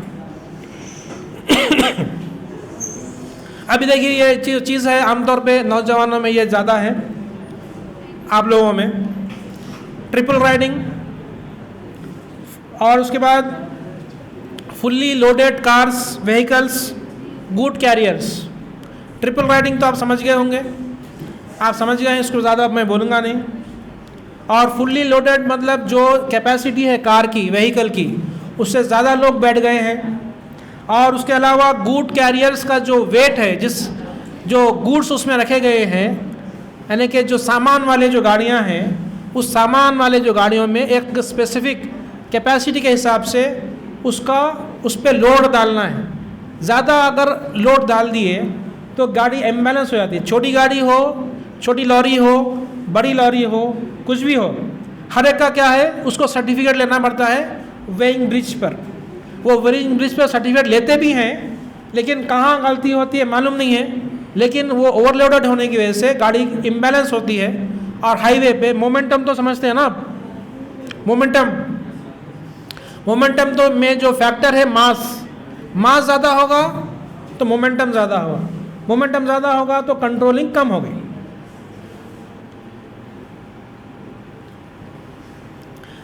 A: अभी देखिए ये चीज़ है, आमतौर पे नौजवानों में ये ज़्यादा है, आप लोगों में ट्रिपल राइडिंग, और उसके बाद fully loaded cars, vehicles, good carriers. Triple riding तो आप समझ गए होंगे, आप समझ गए हैं, इसको ज़्यादा मैं बोलूँगा नहीं। और फुल्ली लोडेड मतलब जो कैपेसिटी है कार की, व्हीकल की, उससे ज़्यादा लोग बैठ गए हैं। और उसके अलावा गुड कैरियर्स का जो वेट है, जो गुड्स उसमें रखे गए हैं, यानी कि जो सामान वाले जो गाड़ियाँ हैं, उस सामान वाले जो गाड़ियों में एक स्पेसिफिक कैपेसिटी के हिसाब से उस पर लोड डालना है। ज़्यादा अगर लोड डाल दिए तो गाड़ी इम्बैलेंस हो जाती है। छोटी गाड़ी हो, छोटी लॉरी हो, बड़ी लॉरी हो, कुछ भी हो, हर एक का क्या है, उसको सर्टिफिकेट लेना पड़ता है वेइंग ब्रिज पर। वो वेइंग ब्रिज पर सर्टिफिकेट लेते भी हैं, लेकिन कहाँ गलती होती है मालूम नहीं है, लेकिन वो ओवरलोडेड होने की वजह से गाड़ी इम्बैलेंस होती है। और हाईवे पे मोमेंटम तो समझते हैं ना, मोमेंटम तो में जो फैक्टर है मास ज़्यादा होगा तो मोमेंटम ज़्यादा होगा, मोमेंटम ज़्यादा होगा तो कंट्रोलिंग कम होगी।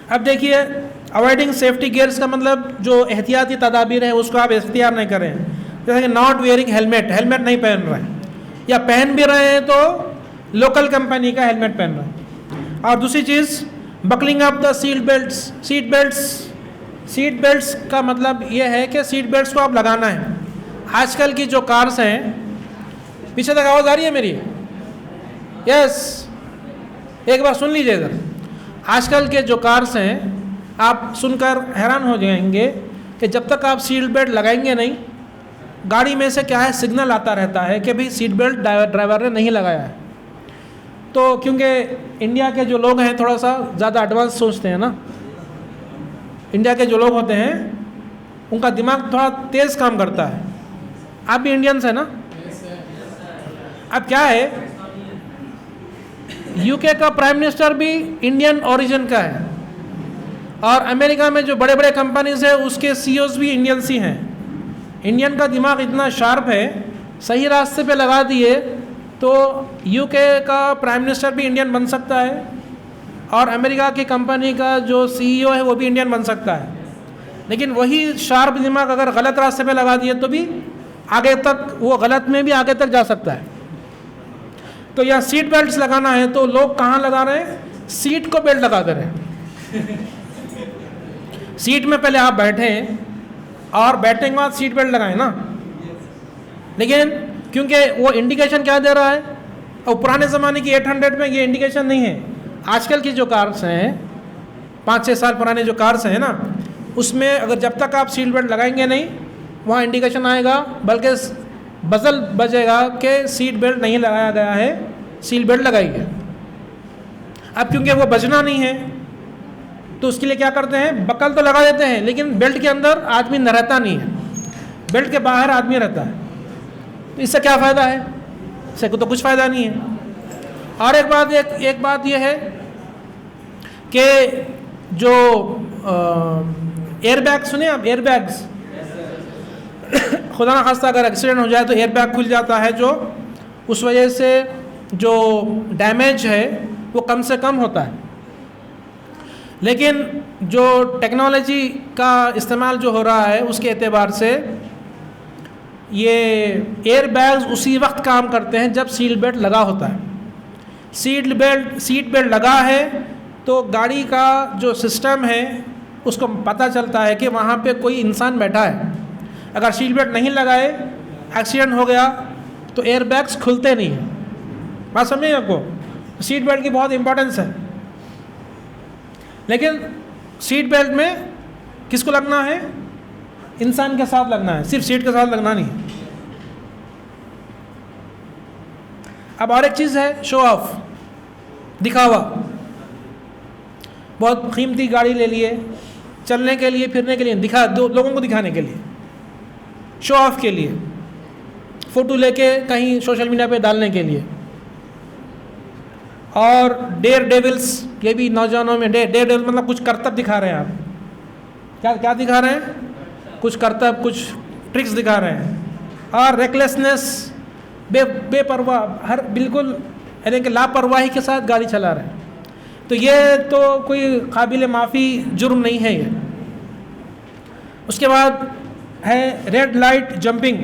A: अब देखिए, अवॉइडिंग सेफ्टी गियर्स का मतलब जो एहतियाती तदाबीर है उसको आप इख्तियार नहीं करें, जैसे कि नॉट वेयरिंग हेलमेट नहीं पहन रहे हैं, या पहन भी रहे हैं तो लोकल कंपनी का हेलमेट पहन रहे हैं। और दूसरी चीज़, buckling up the seat belts का मतलब ये है कि सीट बेल्ट्स को आप लगाना है। आजकल की जो कार्स हैं, पीछे तक आवाज़ आ रही है मेरी? यस, एक बार सुन लीजिए इधर। आजकल के जो कार्स हैं, आप सुनकर हैरान हो जाएंगे कि जब तक आप सीट बेल्ट लगाएंगे नहीं, गाड़ी में से क्या है, सिग्नल आता रहता है कि भाई सीट बेल्ट ड्राइवर ने नहीं लगाया है। तो क्योंकि इंडिया के जो लोग हैं थोड़ा सा ज़्यादा एडवांस सोचते हैं ना, इंडिया के जो लोग होते हैं उनका दिमाग थोड़ा तेज़ काम करता है। आप भी इंडियंस हैं ना? अब क्या है, यूके का प्राइम मिनिस्टर भी इंडियन ओरिजिन का है और अमेरिका में जो बड़े बड़े कंपनीज है उसके सीईओज भी इंडियंस ही हैं। इंडियन का दिमाग इतना शार्प है, सही रास्ते पे लगा दिए तो यूके का प्राइम मिनिस्टर भी इंडियन बन सकता है और अमेरिका की कंपनी का जो सीईओ है वो भी इंडियन बन सकता है। लेकिन वही शार्प दिमाग अगर गलत रास्ते पे लगा दिए तो भी आगे तक, वो गलत में भी आगे तक जा सकता है। तो यहाँ सीट बेल्ट लगाना है तो लोग कहाँ लगा रहे हैं? सीट को बेल्ट लगा कर रहे हैं। सीट में पहले आप बैठे और बैठने के बाद सीट बेल्ट लगाएं ना। लेकिन क्योंकि वो इंडिकेशन क्या दे रहा है, और पुराने ज़माने की 800 में ये इंडिकेशन नहीं है। आजकल की जो कार्स हैं, 5-6 साल पुराने जो कार्स हैं ना, उसमें अगर जब तक आप सीट बेल्ट लगाएंगे नहीं वहाँ इंडिकेशन आएगा, बल्कि बजल बजेगा कि सीट बेल्ट नहीं लगाया गया है, सीट बेल्ट लगाइए। अब क्योंकि वो बजना नहीं है तो उसके लिए क्या करते हैं, बकल तो लगा देते हैं लेकिन बेल्ट के अंदर आदमी न रहता नहीं है, बेल्ट के बाहर आदमी रहता है। तो इससे क्या फ़ायदा है? इससे तो कुछ फ़ायदा नहीं है। और एक बात यह है कि जो एयरबैग, सुने आप एयरबैग्स, खुदा न खास्ता अगर एक्सीडेंट हो जाए तो एयरबैग खुल जाता है, जो उस वजह से जो डैमेज है वो कम से कम होता है। लेकिन जो टेक्नोलॉजी का इस्तेमाल जो हो रहा है उसके एतबार से ये एयरबैग्स उसी वक्त काम करते हैं जब सीट बेल्ट लगा होता है। सीट बेल्ट लगा है तो गाड़ी का जो सिस्टम है उसको पता चलता है कि वहाँ पे कोई इंसान बैठा है। अगर सीट बेल्ट नहीं लगाए, एक्सीडेंट हो गया तो एयरबैग्स खुलते नहीं हैं। बात समझिए आपको, सीट बेल्ट की बहुत इंपॉर्टेंस है। लेकिन सीट बेल्ट में किसको लगना है? इंसान के साथ लगना है, सिर्फ सीट के साथ लगना नहीं। अब और एक चीज़ है शो ऑफ, दिखावा। बहुत कीमती गाड़ी ले लिए, चलने के लिए, फिरने के लिए, लोगों को दिखाने के लिए, शो ऑफ के लिए, फ़ोटो लेके कहीं सोशल मीडिया पे डालने के लिए। और डेयर डेविल्स, ये भी नौजवानों में डेयर डेविल मतलब कुछ करतब दिखा रहे हैं। आप क्या दिखा रहे हैं? कुछ करतब, कुछ ट्रिक्स दिखा रहे हैं। और रेकलेसनेस, बेपरवाह, हर बिल्कुल यानी कि लापरवाही के साथ गाड़ी चला रहे हैं। तो ये तो कोई काबिल माफ़ी जुर्म नहीं है ये। उसके बाद है red light jumping.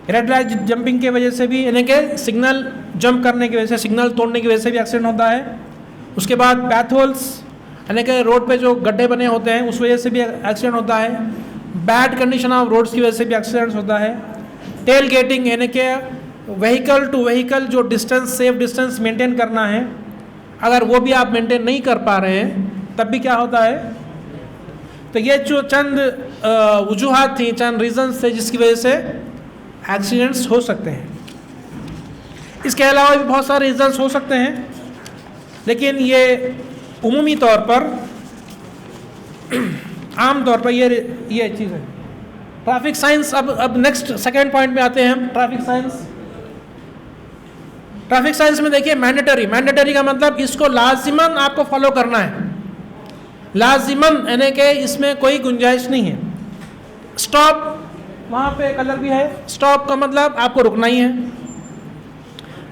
A: Red light jumping की वजह से भी, यानी कि सिग्नल जंप करने की वजह से, सिग्नल तोड़ने की वजह से भी एक्सीडेंट होता है। उसके बाद पैथ होल्स, यानी कि रोड पे जो गड्ढे बने होते हैं उस वजह से भी एक्सीडेंट होता है। बैड कंडीशन ऑफ रोड्स की वजह से भी एक्सीडेंट होता है। टेल गेटिंग, यानी कि व्हीकल टू व्हीकल जो डिस्टेंस, सेफ डिस्टेंस मेंटेन करना है, अगर वो भी आप मेंटेन नहीं कर पा रहे हैं तब भी क्या होता है। तो ये जो चंद वजूहात थी, चंद रीजंस थे जिसकी वजह से एक्सीडेंट्स हो सकते हैं। इसके अलावा भी बहुत सारे रीजंस हो सकते हैं, लेकिन ये उमूमी तौर पर, आम तौर पर ये चीज़ है। ट्रैफिक साइंस, अब नेक्स्ट सेकेंड पॉइंट में आते हैं हम। ट्रैफिक साइंस में देखिए मैंडेटरी का मतलब इसको लाजिमन आपको फॉलो करना है, लाजिमन, यानी कि इसमें कोई गुंजाइश नहीं है। स्टॉप, वहाँ पे कलर भी है, स्टॉप का मतलब आपको रुकना ही है।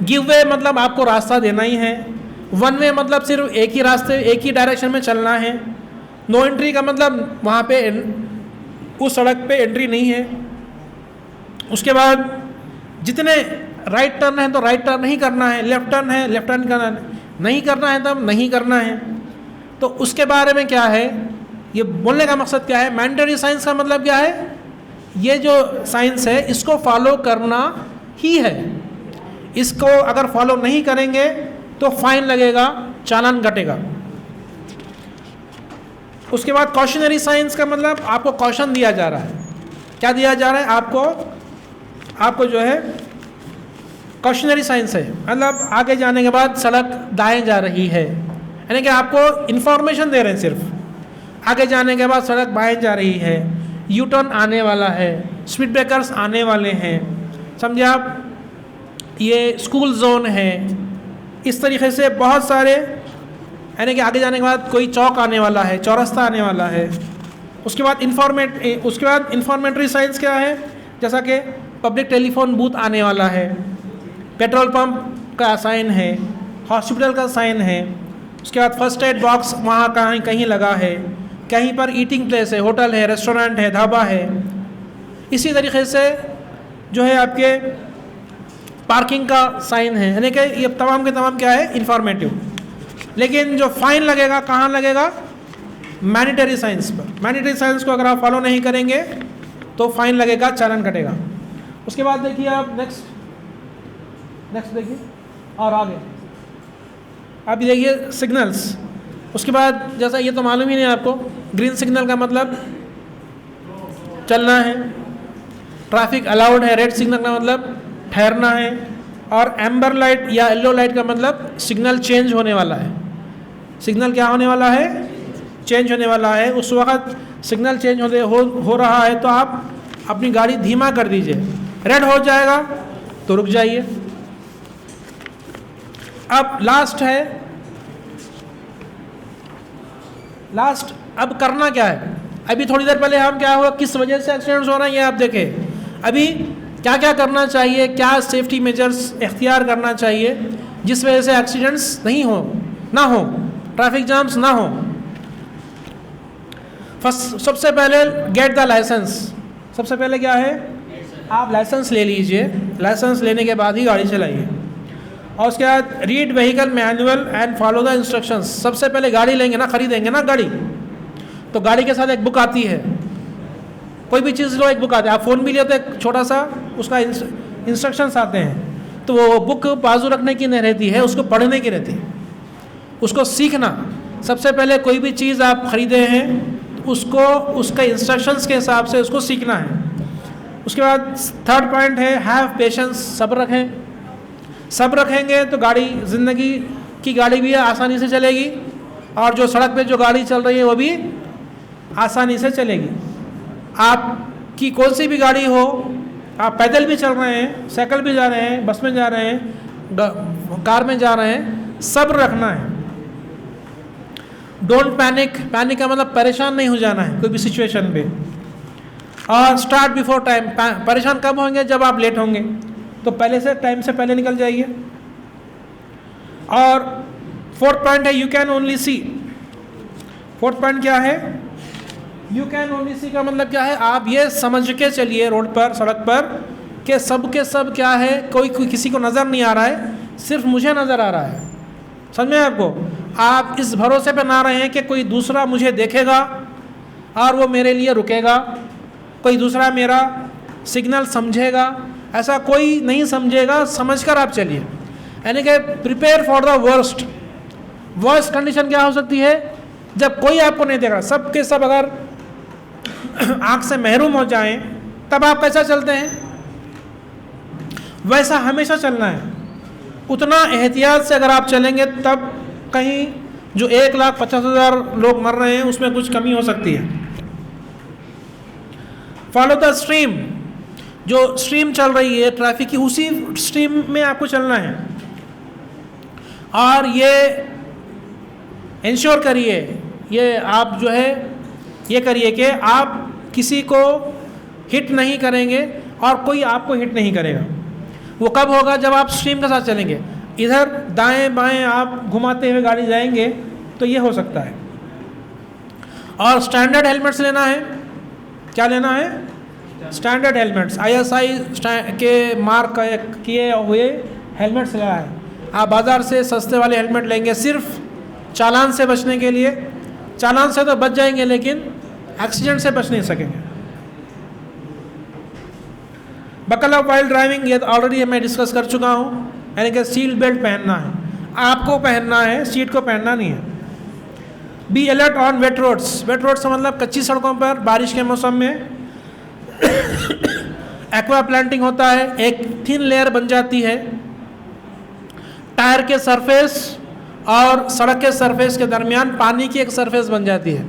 A: गिव वे मतलब आपको रास्ता देना ही है। वन वे मतलब सिर्फ एक ही रास्ते, एक ही डायरेक्शन में चलना है। नो एंट्री का मतलब वहाँ पे उस सड़क पे एंट्री नहीं है। उसके बाद जितने राइट टर्न है तो राइट टर्न नहीं करना है, लेफ्ट टर्न है लेफ्ट टर्न करना नहीं करना है, तब नहीं करना है। तो उसके बारे में क्या है, ये बोलने का मकसद क्या है, मैंडेटरी साइंस का मतलब क्या है, ये जो साइंस है इसको फॉलो करना ही है। इसको अगर फॉलो नहीं करेंगे तो फाइन लगेगा, चालान कटेगा। उसके बाद कॉशनरी साइंस का मतलब आपको कॉशन दिया जा रहा है। क्या दिया जा रहा है आपको जो है कॉशनरी साइंस है, मतलब आगे जाने के बाद सड़क दाएं जा रही है, यानी कि आपको इन्फॉर्मेशन दे रहे हैं। सिर्फ आगे जाने के बाद सड़क बाएं जा रही है, यू टर्न आने वाला है, स्पीड ब्रेकर्स आने वाले हैं, समझे आप, ये स्कूल जोन है। इस तरीके से बहुत सारे यानी कि आगे जाने के बाद कोई चौक आने वाला है, चौरस्ता आने वाला है। उसके बाद इंफॉर्मेटरी साइंस क्या है, जैसा कि पब्लिक टेलीफोन बूथ आने वाला है, पेट्रोल पंप का साइन है, हॉस्पिटल का साइन है। उसके बाद फर्स्ट एड बॉक्स वहाँ कहीं कहीं लगा है, कहीं पर ईटिंग प्लेस है, होटल है, रेस्टोरेंट है, ढाबा है। इसी तरीके से जो है आपके पार्किंग का साइन है, यानी कि ये तमाम के तमाम क्या है, इंफॉर्मेटिव। लेकिन जो फाइन लगेगा कहाँ लगेगा, मैंडेटरी साइंस पर। मैंडेटरी साइंस को अगर आप फॉलो नहीं करेंगे तो फाइन लगेगा, चालान कटेगा। उसके बाद देखिए आप नेक्स्ट देखिए और आगे अभी देखिए सिग्नल्स। उसके बाद जैसा ये तो मालूम ही नहीं आपको, ग्रीन सिग्नल का मतलब चलना है, ट्रैफिक अलाउड है। रेड सिग्नल का मतलब ठहरना है, और एम्बर लाइट या येलो लाइट का मतलब सिग्नल चेंज होने वाला है। सिग्नल क्या होने वाला है, चेंज होने वाला है। उस वक्त सिग्नल चेंज हो रहा है तो आप अपनी गाड़ी धीमा कर दीजिए। रेड हो जाएगा तो रुक जाइए। अब लास्ट अब करना क्या है। अभी थोड़ी देर पहले हम क्या हुआ, किस वजह से एक्सीडेंट्स हो रहे हैं ये आप देखें। अभी क्या क्या करना चाहिए, क्या सेफ्टी मेजर्स इख्तियार करना चाहिए जिस वजह से एक्सीडेंट्स ना हो, ट्रैफिक जाम्स ना हो। सबसे पहले गेट द लाइसेंस। सबसे पहले क्या है, आप लाइसेंस ले लीजिए। लाइसेंस लेने के बाद ही गाड़ी चलाइए। और उसके बाद read vehicle manual and follow the instructions. सबसे पहले गाड़ी लेंगे ना, खरीदेंगे ना गाड़ी, तो गाड़ी के साथ एक बुक आती है। कोई भी चीज़ लो, एक बुक आती है। आप फ़ोन भी लेते एक छोटा सा, उसका इंस्ट्रक्शंस आते हैं, तो वो बुक बाजू रखने की नहीं रहती है, उसको पढ़ने की रहती है, उसको सीखना। सबसे पहले कोई भी चीज़ आप ख़रीदे हैं उसको उसके इंस्ट्रक्शंस के हिसाब से उसको सीखना है। उसके बाद थर्ड पॉइंट है हैव पेशेंस। सब्र रखें। सब्र रखेंगे तो गाड़ी, ज़िंदगी की गाड़ी भी आसानी से चलेगी, और जो सड़क पे जो गाड़ी चल रही है वो भी आसानी से चलेगी। आपकी कौन सी भी गाड़ी हो, आप पैदल भी चल रहे हैं, साइकिल भी जा रहे हैं, बस में जा रहे हैं, कार में जा रहे हैं, सब्र रखना है। Don't panic. पैनिक का मतलब परेशान नहीं हो जाना है कोई भी सिचुएशन पे। और स्टार्ट बिफोर टाइम। परेशान कब होंगे, जब आप लेट होंगे, तो पहले से टाइम से पहले निकल जाइए। और फोर्थ पॉइंट है you can only see. Fourth point क्या है, यू कैन ओनली सी का मतलब क्या है, आप ये समझ के चलिए रोड पर, सड़क पर, कि सब के सब क्या है, कोई किसी को नज़र नहीं आ रहा है, सिर्फ मुझे नज़र आ रहा है। समझ में आपको। आप इस भरोसे पे ना रहें कि कोई दूसरा मुझे देखेगा और वो मेरे लिए रुकेगा, कोई दूसरा मेरा सिग्नल समझेगा, ऐसा कोई नहीं समझेगा। समझकर आप चलिए, यानी कि prepare for the worst condition क्या हो सकती है, जब कोई आपको नहीं देख रहा, सब के सब अगर आँख से महरूम हो जाएं, तब आप कैसा चलते हैं, वैसा हमेशा चलना है। उतना एहतियात से अगर आप चलेंगे तब कहीं जो 1,50,000 लोग मर रहे हैं उसमें कुछ कमी हो सकती है। Follow the stream. जो स्ट्रीम चल रही है ट्रैफिक की, उसी स्ट्रीम में आपको चलना है। और ये इंश्योर करिए, ये आप जो है ये करिए कि आप किसी को हिट नहीं करेंगे और कोई आपको हिट नहीं करेगा। वो कब होगा, जब आप स्ट्रीम के साथ चलेंगे। इधर दाएं बाएं आप घुमाते हुए गाड़ी जाएंगे तो ये हो सकता है। और स्टैंडर्ड हेलमेट्स लेना है। क्या लेना है, स्टैंडर्ड हेलमेट्स, ISI के मार्क किए हुए हेलमेट्स लेना है। आप बाज़ार से सस्ते वाले हेलमेट लेंगे सिर्फ चालान से बचने के लिए। चालान से तो बच जाएंगे लेकिन एक्सीडेंट से बच नहीं सकेंगे। बकल अप वाइल ड्राइविंग, ये ऑलरेडी मैं डिस्कस कर चुका हूँ, यानी कि सीट बेल्ट पहनना है, आपको पहनना है, सीट को पहनना नहीं है। Be alert on wet roads. Wet roads का मतलब कच्ची सड़कों पर बारिश के मौसम में एक्वा प्लांटिंग होता है, एक थिन लेयर बन जाती है टायर के सरफेस और सड़क के सरफेस के दरमियान पानी की एक सरफेस बन जाती है,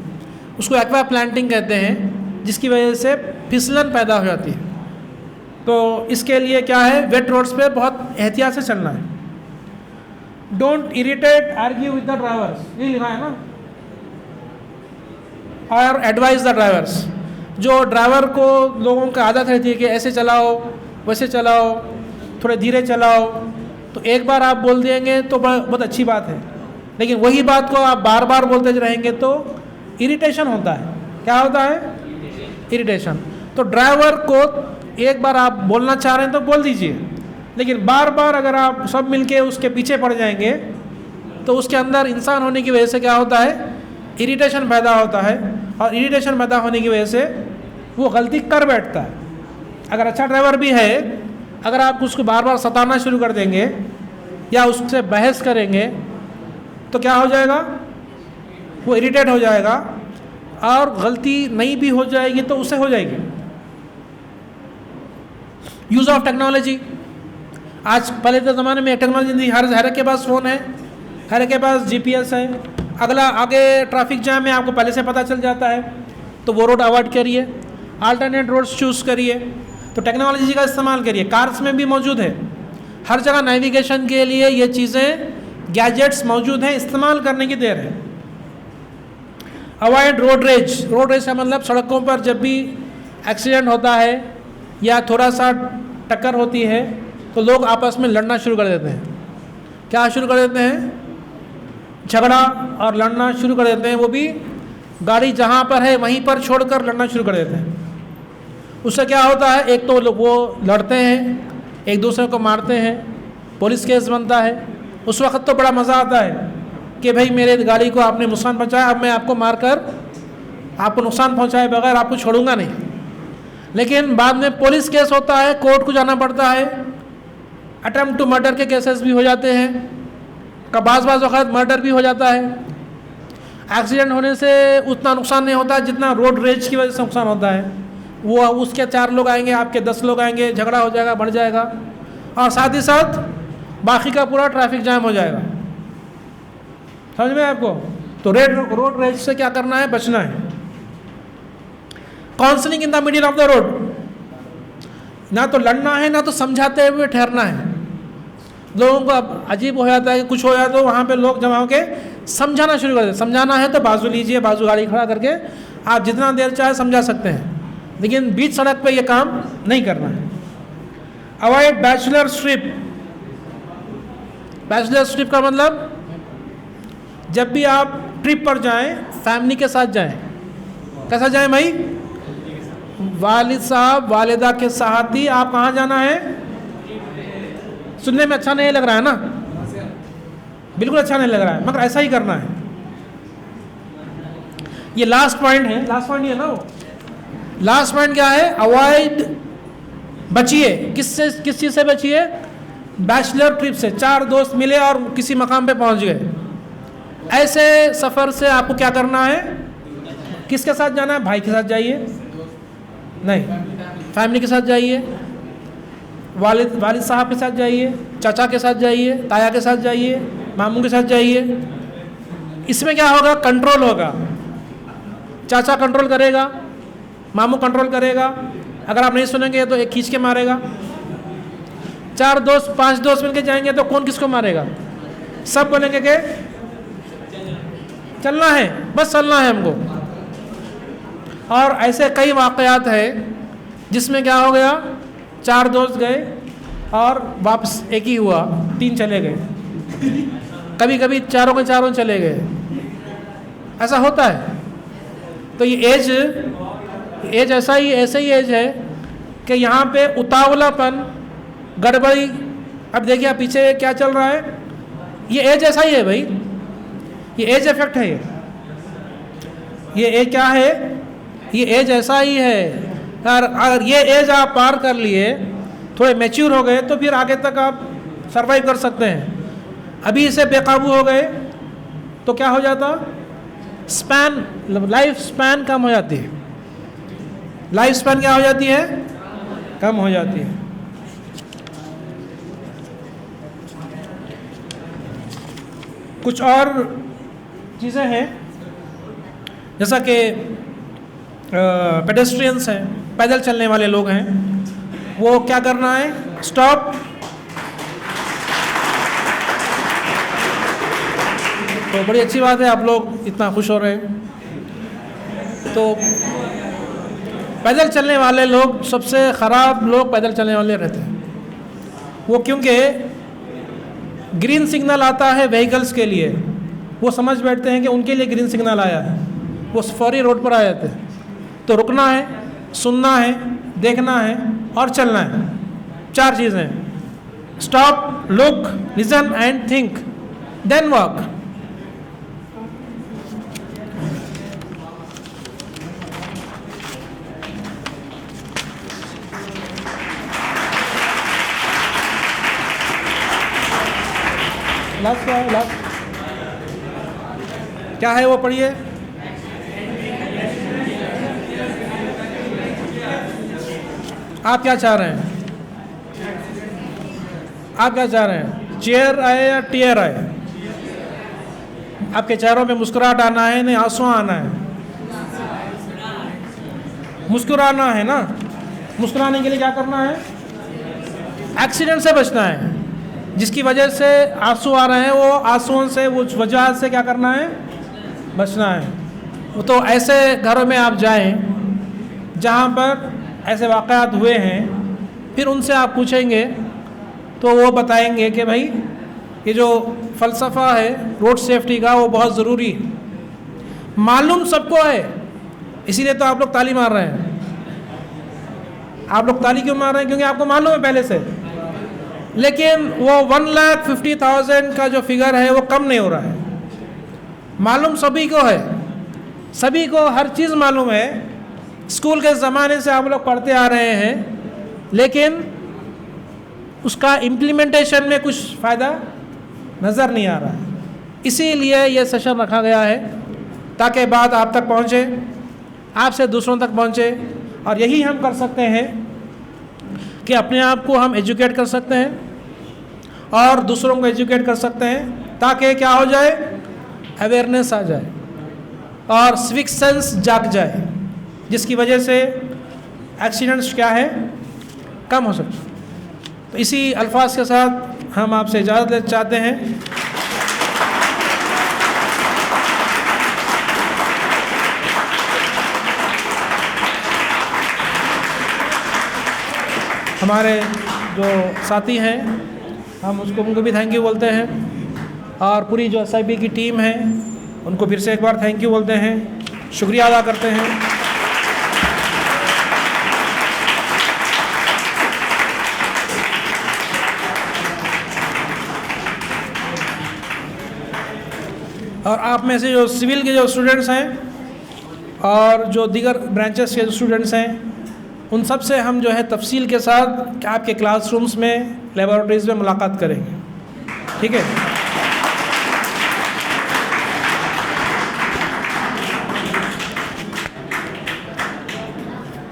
A: उसको एक्वा प्लांटिंग कहते हैं, जिसकी वजह से फिसलन पैदा हो जाती है। तो इसके लिए क्या है, वेट रोड्स पे बहुत एहतियात से चलना है। Don't irritate argue with the drivers, ये लिखा है ना, और एडवाइज द ड्राइवर्स। जो ड्राइवर को लोगों की आदत रहती है कि ऐसे चलाओ वैसे चलाओ, थोड़े धीरे चलाओ, तो एक बार आप बोल देंगे तो बहुत अच्छी बात है, लेकिन वही बात को आप बार बार बोलते रहेंगे तो इरिटेशन होता है। क्या होता है? इरिटेशन। तो ड्राइवर को एक बार आप बोलना चाह रहे हैं तो बोल दीजिए, लेकिन बार बार अगर आप सब मिलके उसके पीछे पड़ जाएंगे तो उसके अंदर इंसान होने की वजह से क्या होता है? इरिटेशन पैदा होता है, और इरिटेशन पैदा होने की वजह से वो गलती कर बैठता है। अगर अच्छा ड्राइवर भी है, अगर आप उसको बार बार सताना शुरू कर देंगे या उससे बहस करेंगे तो क्या हो जाएगा? वो इरिटेट हो जाएगा, और गलती नहीं भी हो जाएगी तो उससे हो जाएगी। Use of technology. आज पहले के ज़माने में टेक्नोलॉजी थी, हर के पास फ़ोन है, हर के पास जीपीएस है, अगला आगे ट्रैफिक जाम है आपको पहले से पता चल जाता है, तो वो रोड अवॉइड करिए, अल्टरनेट रोड्स चूज़ करिए। तो टेक्नोलॉजी का इस्तेमाल करिए। कार्स में भी मौजूद है, हर जगह नेविगेशन के लिए ये चीज़ें गैजेट्स मौजूद हैं, इस्तेमाल करने की देर है। Avoid road rage. Road rage का मतलब सड़कों पर जब भी एक्सीडेंट होता है या थोड़ा सा टक्कर होती है तो लोग आपस में लड़ना शुरू कर देते हैं। क्या शुरू कर देते हैं? झगड़ा और लड़ना शुरू कर देते हैं। वो भी गाड़ी जहाँ पर है वहीं पर छोड़कर लड़ना शुरू कर देते हैं। उससे क्या होता है? एक तो वो लड़ते हैं, एक दूसरे को मारते हैं, पुलिस केस बनता है। उस वक्त तो बड़ा मज़ा आता है कि भाई मेरे गाड़ी को आपने नुकसान पहुँचाया, अब मैं आपको मारकर आपको नुकसान पहुँचाए बगैर आपको छोड़ूंगा नहीं। लेकिन बाद में पुलिस केस होता है, कोर्ट को जाना पड़ता है, अटेम्प्ट टू मर्डर के केसेस भी हो जाते हैं, बाज़ वक़्त मर्डर भी हो जाता है। एक्सीडेंट होने से उतना नुकसान नहीं होता जितना रोड रेज की वजह से नुकसान होता है। वो उसके 4 लोग आएंगे, आपके 10 लोग आएंगे, झगड़ा हो जाएगा, बढ़ जाएगा, और साथ ही साथ बाकी का पूरा ट्रैफिक जाम हो जाएगा। समझ में आपको? तो रोड रेज से क्या करना है? बचना है। Counselling in the middle of the road. ना तो लड़ना है ना तो समझाते हुए ठहरना है। लोगों को अब अजीब हो जाता है कि कुछ हो जाए तो वहाँ पे लोग जमा होकर समझाना शुरू कर देते। समझाना है तो बाजू लीजिए, बाजू गाड़ी खड़ा करके आप जितना देर चाहे समझा सकते हैं, लेकिन बीच सड़क पे ये काम नहीं करना है। Avoid bachelor trip. Bachelor trip का मतलब जब भी आप ट्रिप पर जाएं फैमिली के साथ जाएं। कैसा जाएं भाई? वालिद साहब वालिदा के साथ ही। आप कहाँ जाना है? सुनने में अच्छा नहीं लग रहा है ना? बिल्कुल अच्छा नहीं लग रहा है, मगर ऐसा ही करना है। ये लास्ट पॉइंट है। लास्ट पॉइंट ये ना, वो लास्ट पॉइंट क्या है? अवॉइड, बचिए। किस चीज़ से बचिए? बैचलर ट्रिप से। 4 दोस्त मिले और किसी मकाम पे पहुंच गए। ऐसे सफ़र से आपको क्या करना है? किसके साथ जाना है? भाई के साथ जाइए, नहीं, फैमिली के साथ जाइए, वालिद साहब के साथ जाइए, चाचा के साथ जाइए, ताया के साथ जाइए, मामू के साथ जाइए। इसमें क्या होगा? कंट्रोल होगा। चाचा कंट्रोल करेगा, मामू कंट्रोल करेगा। अगर आप नहीं सुनेंगे तो एक खींच के मारेगा। 4 दोस्त 5 दोस्त मिलके जाएंगे तो कौन किसको मारेगा? सब बोलेंगे कि चलना है, बस चलना है हमको। और ऐसे कई वाक़यात हैं जिसमें क्या हो गया? 4 दोस्त गए और वापस एक ही हुआ, 3 चले गए, कभी कभी चारों के चारों चले गए। ऐसा होता है। तो ये एज ऐसे ही एज है कि यहाँ पे उतावलापन, गड़बड़ी। अब देखिए आप पीछे क्या चल रहा है, ये एज ऐसा ही है भाई, ये एज इफेक्ट है। ये एज क्या है? ये एज ऐसा ही है। अगर ये एज आप पार कर लिए, थोड़े मैच्योर हो गए, तो फिर आगे तक आप सर्वाइव कर सकते हैं। अभी इसे बेकाबू हो गए तो क्या हो जाता? स्पैन, लाइफ स्पैन कम हो जाती है। लाइफ स्पैन क्या हो जाती है? कम हो जाती है। कुछ और चीज़ें हैं, जैसा कि पेडेस्ट्रियंस हैं, पैदल चलने वाले लोग हैं, वो क्या करना है? स्टॉप, तो बड़ी अच्छी बात है आप लोग इतना खुश हो रहे हैं। तो पैदल चलने वाले लोग सबसे ख़राब लोग पैदल चलने वाले रहते हैं वो, क्योंकि ग्रीन सिग्नल आता है व्हीकल्स के लिए, वो समझ बैठते हैं कि उनके लिए ग्रीन सिग्नल आया है, वो फौरी रोड पर आ जाते हैं। तो रुकना है, सुनना है, देखना है और चलना है, 4 चीज़ें। Stop, look, listen and think, then walk. Last क्या है? लास्ट क्या है वो पढ़िए। आप क्या चाह रहे हैं? आप क्या चाह रहे हैं? चेयर आए या टीयर आए? आपके चेहरों पे मुस्कुराहट आना है, नहीं आंसू आना है? मुस्कुराना है ना। मुस्कुराने के लिए क्या करना है? एक्सीडेंट से बचना है। जिसकी वजह से आंसू आ रहे हैं, वो आंसुओं से, वो वजह से क्या करना है? बचना है। तो ऐसे घरों में आप जाएं जहाँ पर ऐसे वाक़यात हुए हैं, फिर उनसे आप पूछेंगे तो वो बताएंगे कि भाई ये जो फ़लसफ़ा है रोड सेफ्टी का वो बहुत ज़रूरी है। मालूम सबको है, इसीलिए तो आप लोग ताली मार रहे हैं। आप लोग ताली क्यों मार रहे हैं? क्योंकि आपको मालूम है पहले से। लेकिन वो 1,50,000 का जो फिगर है वो कम नहीं हो रहा है। मालूम सभी को है, सभी को हर चीज़ मालूम है। स्कूल के ज़माने से आप लोग पढ़ते आ रहे हैं, लेकिन उसका इम्प्लीमेंटेशन में कुछ फ़ायदा नज़र नहीं आ रहा है। इसीलिए ये सेशन रखा गया है ताकि बात आप तक पहुँचे, आपसे दूसरों तक पहुँचे। और यही हम कर सकते हैं कि अपने आप को हम एजुकेट कर सकते हैं और दूसरों को एजुकेट कर सकते हैं, ताकि क्या हो जाए? अवेयरनेस आ जाए और सिविक सेंस जाग जाए, जिसकी वजह से एक्सीडेंट्स क्या है? कम हो सकते। तो इसी अल्फाज के साथ हम आपसे इजाज़त लेना चाहते हैं। हमारे जो साथी हैं हम उनको भी थैंक यू बोलते हैं, और पूरी जो SIB की टीम है उनको फिर से एक बार थैंक यू बोलते हैं, शुक्रिया अदा करते हैं। और आप में से जो सिविल के जो स्टूडेंट्स हैं और जो दीगर ब्रांचेस के जो स्टूडेंट्स हैं, उन सब से हम जो है तफसील के साथ आपके क्लासरूम्स में, लेबोरेटरीज़ में मुलाकात करेंगे। ठीक है।